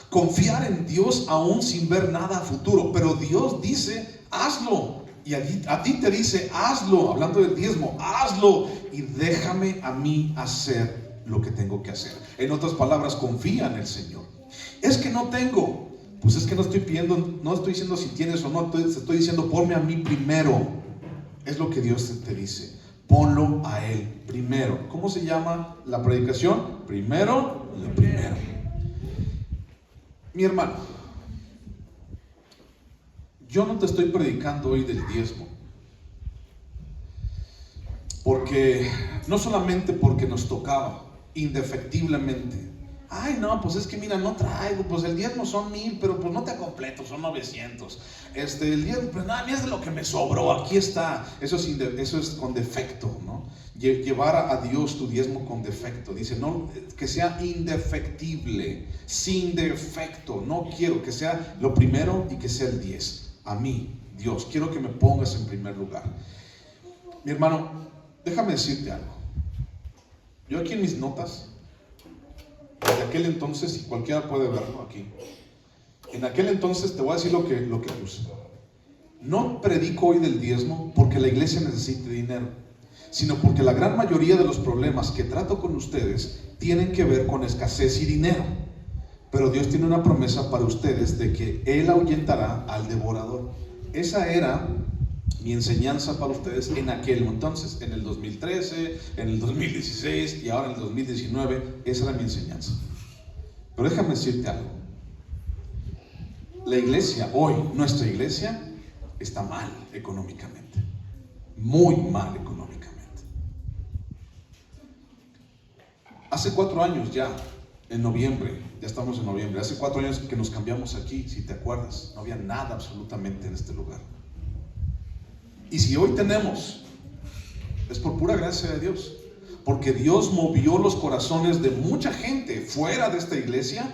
Speaker 1: Confiar en Dios aún sin ver nada a futuro. Pero Dios dice: hazlo. Y a ti te dice: hazlo. Hablando del diezmo, hazlo. Y déjame a mí hacer lo que tengo que hacer. En otras palabras, confía en el Señor. Es que no tengo. Pues es que no estoy pidiendo, no estoy diciendo si tienes o no, estoy diciendo ponme a mí primero. Es lo que Dios te dice. Ponlo a Él primero. ¿Cómo se llama la predicación? Primero lo primero. Mi hermano, yo no te estoy predicando hoy del diezmo, porque no solamente porque nos tocaba indefectiblemente. Ay, no, pues es que mira, no traigo, pues el diezmo son 1000, pero pues no te completo, son 900. El diezmo, pues nada, mira, es de lo que me sobró, aquí está. Eso es con defecto, ¿no? Llevar a Dios tu diezmo con defecto. Dice, no, que sea indefectible, sin defecto. No quiero que sea lo primero y que sea el 10. A mí, Dios, quiero que me pongas en primer lugar. Mi hermano, déjame decirte algo. Yo aquí en mis notas, de aquel entonces, y cualquiera puede verlo aquí, en aquel entonces te voy a decir lo que puse. No predico hoy del diezmo porque la iglesia necesite dinero, sino porque la gran mayoría de los problemas que trato con ustedes tienen que ver con escasez y dinero. Pero Dios tiene una promesa para ustedes de que Él ahuyentará al devorador. Esa era mi enseñanza para ustedes en aquel entonces, en el 2013, en el 2016 y ahora en el 2019. Esa era mi enseñanza. Pero déjame decirte algo. La iglesia, hoy, nuestra iglesia, está mal económicamente. Muy mal económicamente. Hace 4 años ya, en noviembre, ya estamos en noviembre, hace 4 años que nos cambiamos aquí, si te acuerdas, no había nada absolutamente en este lugar. Y si hoy tenemos, es por pura gracia de Dios, porque Dios movió los corazones de mucha gente fuera de esta iglesia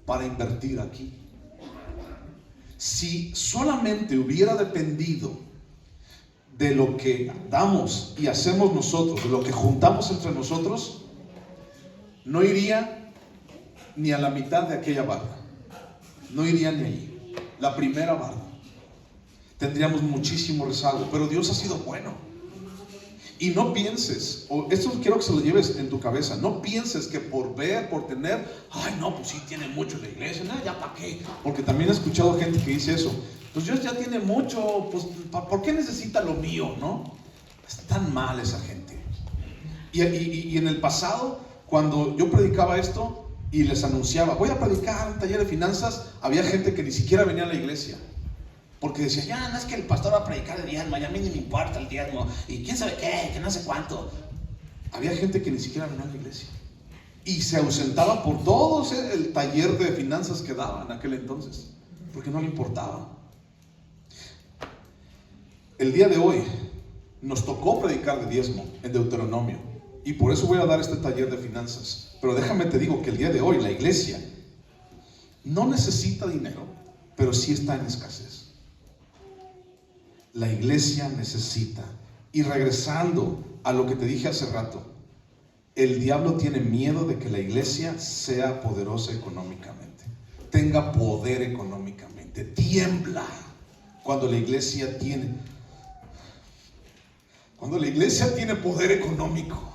Speaker 1: para invertir aquí. Si solamente hubiera dependido de lo que damos y hacemos nosotros, de lo que juntamos entre nosotros, no iría ni a la mitad de aquella barra, no iría ni allí, la primera barra. Tendríamos muchísimo rezago, pero Dios ha sido bueno. Y no pienses, o esto quiero que se lo lleves en tu cabeza, no pienses que por ver, por tener, ay no, pues sí tiene mucho la iglesia, no, ya para qué, porque también he escuchado gente que dice eso, pues Dios ya tiene mucho, pues ¿por qué necesita lo mío, no? Es tan mal esa gente. Y en el pasado, cuando yo predicaba esto y les anunciaba, voy a predicar un taller de finanzas, había gente que ni siquiera venía a la iglesia. Porque decía, ya, no es que el pastor va a predicar el diezmo, ya a mí ni me importa el diezmo, y quién sabe qué, que no sé cuánto. Había gente que ni siquiera venía a la iglesia. Y se ausentaba por todo el taller de finanzas que daba en aquel entonces, porque no le importaba. El día de hoy nos tocó predicar de diezmo en Deuteronomio, y por eso voy a dar este taller de finanzas. Pero déjame te digo que el día de hoy la iglesia no necesita dinero, pero sí está en escasez. La iglesia necesita. Y regresando a lo que te dije hace rato, el diablo tiene miedo de que la iglesia sea poderosa económicamente, tenga poder económicamente. Tiembla cuando la iglesia tiene poder económico.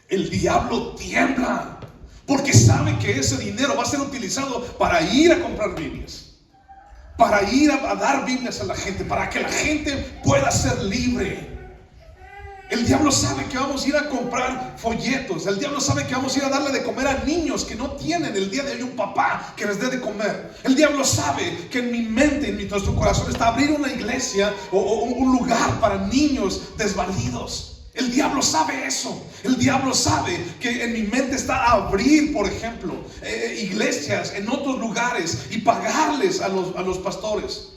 Speaker 1: El diablo tiembla porque sabe que ese dinero va a ser utilizado para ir a comprar Biblias, para ir a dar Biblias a la gente, para que la gente pueda ser libre. El diablo sabe que vamos a ir a comprar folletos. El diablo sabe que vamos a ir a darle de comer a niños que no tienen el día de hoy un papá que les dé de comer. El diablo sabe que en mi mente, en nuestro corazón está abrir una iglesia o un lugar para niños desvalidos. El diablo sabe eso. El diablo sabe que en mi mente está abrir, por ejemplo, iglesias en otros lugares y pagarles a los pastores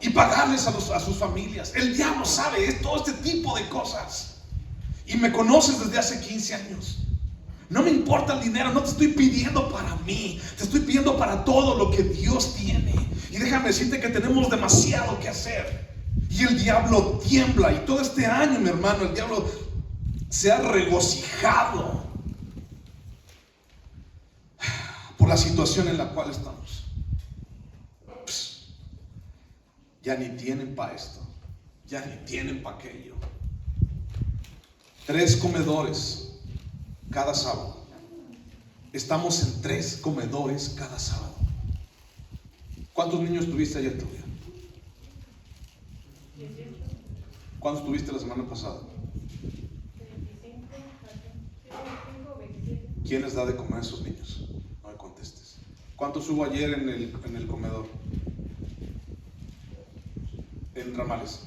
Speaker 1: y pagarles a sus familias. El diablo sabe todo este tipo de cosas. Y me conoces desde hace 15 años. No me importa el dinero, no te estoy pidiendo para mí, te estoy pidiendo para todo lo que Dios tiene. Y déjame decirte que tenemos demasiado que hacer. Y el diablo tiembla. Y todo este año, mi hermano, el diablo se ha regocijado por la situación en la cual estamos. Ya ni tienen para esto, ya ni tienen para aquello. 3 comedores, cada sábado. Estamos en 3 comedores cada sábado. ¿Cuántos niños tuviste ayer, Claudia? ¿Cuántos tuviste la semana pasada?
Speaker 2: 25.
Speaker 1: ¿Quién les da de comer a esos niños? No me contestes. ¿Cuántos hubo ayer en el comedor? En Ramales.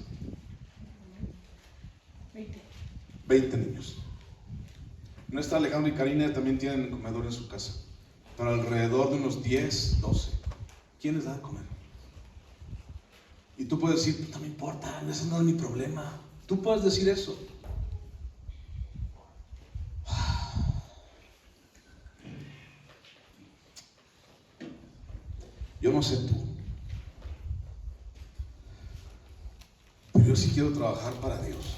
Speaker 1: 20 niños. Nuestra Alejandra y Karina también tienen el comedor en su casa, pero alrededor de unos 10, 12. ¿Quién les da de comer? Y tú puedes decir, no me importa, ese no es mi problema. Tú puedes decir eso. Yo no sé tú, pero yo sí quiero trabajar para Dios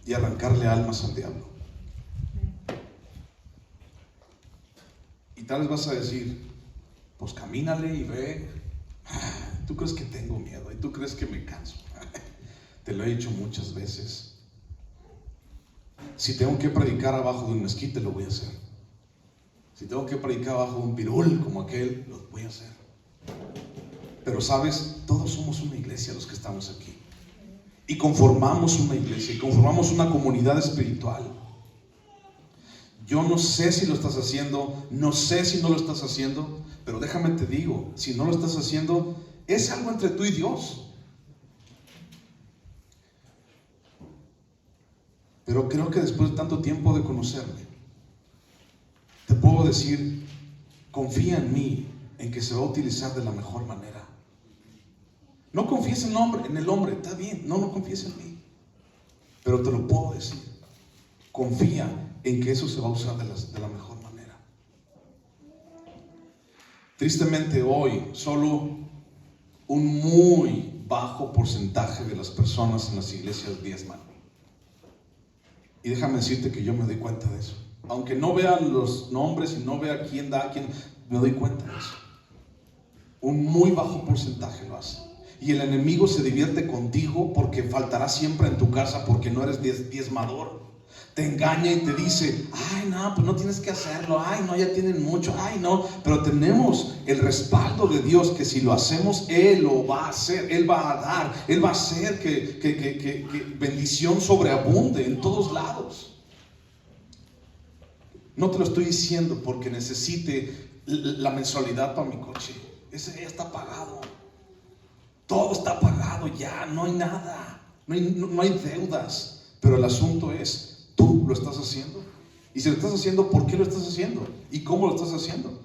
Speaker 1: y arrancarle almas al diablo. Y tal vez vas a decir, pues camínale y ve. Tú crees que tengo miedo y tú crees que me canso. Te lo he dicho muchas veces. Si tengo que predicar abajo de un mezquite, lo voy a hacer. Si tengo que predicar abajo de un pirul como aquel, lo voy a hacer. Pero sabes, todos somos una iglesia los que estamos aquí. Y conformamos una iglesia, y conformamos una comunidad espiritual. Yo no sé si lo estás haciendo, no sé si no lo estás haciendo, pero déjame te digo, si no lo estás haciendo, es algo entre tú y Dios. Pero creo que después de tanto tiempo de conocerme, te puedo decir, confía en mí, en que se va a utilizar de la mejor manera. No confíes en el hombre, está bien, no confíes en mí. Pero te lo puedo decir, confía en que eso se va a usar de la mejor manera. Tristemente hoy, solo un muy bajo porcentaje de las personas en las iglesias diezman. Y déjame decirte que yo me doy cuenta de eso. Aunque no vea los nombres y no vea quién da, me doy cuenta de eso. Un muy bajo porcentaje lo hace. Y el enemigo se divierte contigo porque faltará siempre en tu casa porque no eres diezmador. Te engaña y te dice, ay no, pues no tienes que hacerlo, ay no, ya tienen mucho, ay no. Pero tenemos el respaldo de Dios que si lo hacemos, Él lo va a hacer, Él va a dar, Él va a hacer que bendición sobreabunde en todos lados. No te lo estoy diciendo porque necesite la mensualidad para mi coche. Ese ya está pagado. Todo está pagado ya, no hay nada, no hay deudas. Pero el asunto es, ¿tú lo estás haciendo? Y si lo estás haciendo, ¿por qué lo estás haciendo? ¿Y cómo lo estás haciendo?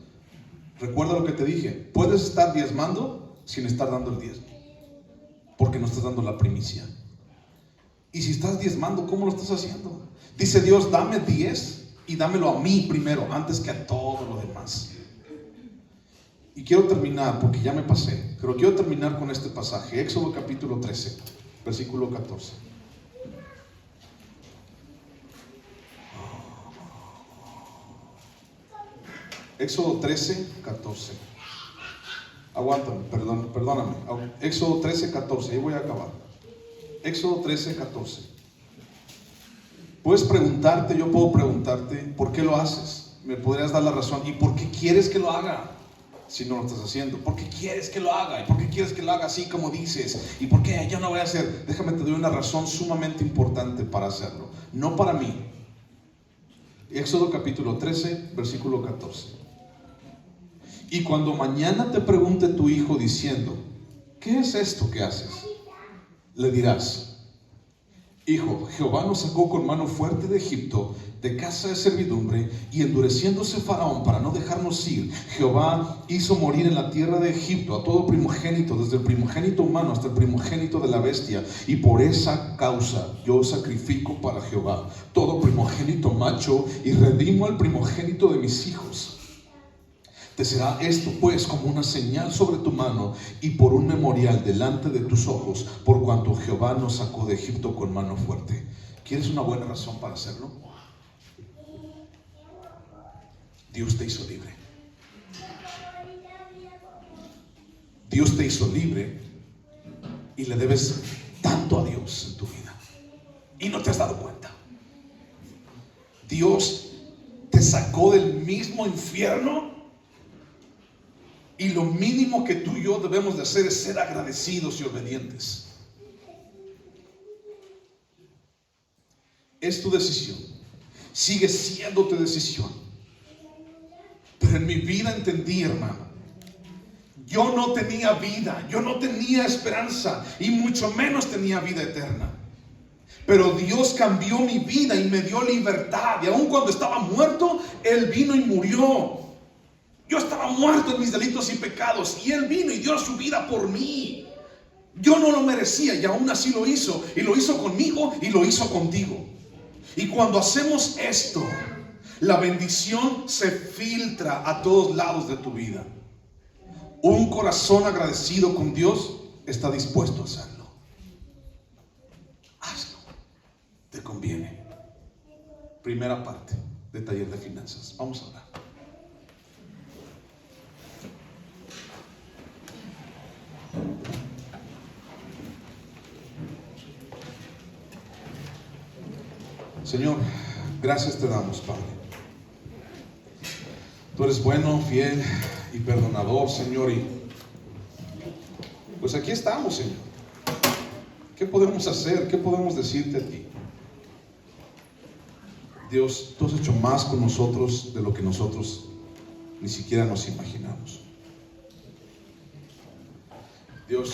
Speaker 1: Recuerda lo que te dije, puedes estar diezmando sin estar dando el diezmo, porque no estás dando la primicia. Y si estás diezmando, ¿cómo lo estás haciendo? Dice Dios, dame 10 y dámelo a mí primero, antes que a todo lo demás. Y quiero terminar, porque ya me pasé, pero quiero terminar con este pasaje, Éxodo capítulo 13, versículo 14. Éxodo 13, 14. Aguántame, perdóname. Éxodo 13, 14, ahí voy a acabar. Éxodo 13, 14. Puedes preguntarte, yo puedo preguntarte, ¿por qué lo haces? Me podrías dar la razón. ¿Y por qué quieres que lo haga? Si no lo estás haciendo, ¿por qué quieres que lo haga? ¿Y por qué quieres que lo haga así como dices? ¿Y por qué yo no voy a hacer? Déjame te doy una razón sumamente importante para hacerlo. No para mí. Éxodo capítulo 13, versículo 14. Y cuando mañana te pregunte tu hijo diciendo, ¿qué es esto que haces? Le dirás, Hijo, Jehová nos sacó con mano fuerte de Egipto, de casa de servidumbre, y endureciéndose Faraón para no dejarnos ir, Jehová hizo morir en la tierra de Egipto a todo primogénito, desde el primogénito humano hasta el primogénito de la bestia, y por esa causa yo sacrifico para Jehová todo primogénito macho, y redimo al primogénito de mis hijos. Te será esto pues como una señal sobre tu mano y por un memorial delante de tus ojos, por cuanto Jehová nos sacó de Egipto con mano fuerte. ¿Quieres una buena razón para hacerlo? Dios te hizo libre. Dios te hizo libre y le debes tanto a Dios en tu vida y no te has dado cuenta. Dios sacó del mismo infierno. Y lo mínimo que tú y yo debemos de hacer es ser agradecidos y obedientes. Es tu decisión, sigue siendo tu decisión. Pero en mi vida entendí, hermano, yo no tenía vida, yo no tenía esperanza y mucho menos tenía vida eterna. Pero Dios cambió mi vida y me dio libertad. Y aun cuando estaba muerto, Él vino y murió. Yo estaba muerto en mis delitos y pecados y Él vino y dio su vida por mí. Yo no lo merecía y aún así lo hizo. Y lo hizo conmigo y lo hizo contigo. Y cuando hacemos esto, la bendición se filtra a todos lados de tu vida. Un corazón agradecido con Dios está dispuesto a hacerlo. Hazlo, te conviene. Primera parte de Taller de Finanzas. Vamos a orar. Señor, gracias te damos, Padre. Tú eres bueno, fiel y perdonador, Señor. Y pues aquí estamos, Señor. ¿Qué podemos hacer? ¿Qué podemos decirte a ti? Dios, tú has hecho más con nosotros de lo que nosotros ni siquiera nos imaginamos. Dios,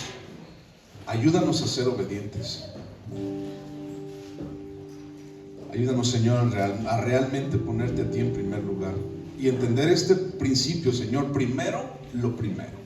Speaker 1: ayúdanos a ser obedientes. Ayúdanos, Señor, a realmente ponerte a ti en primer lugar y entender este principio, Señor, primero lo primero.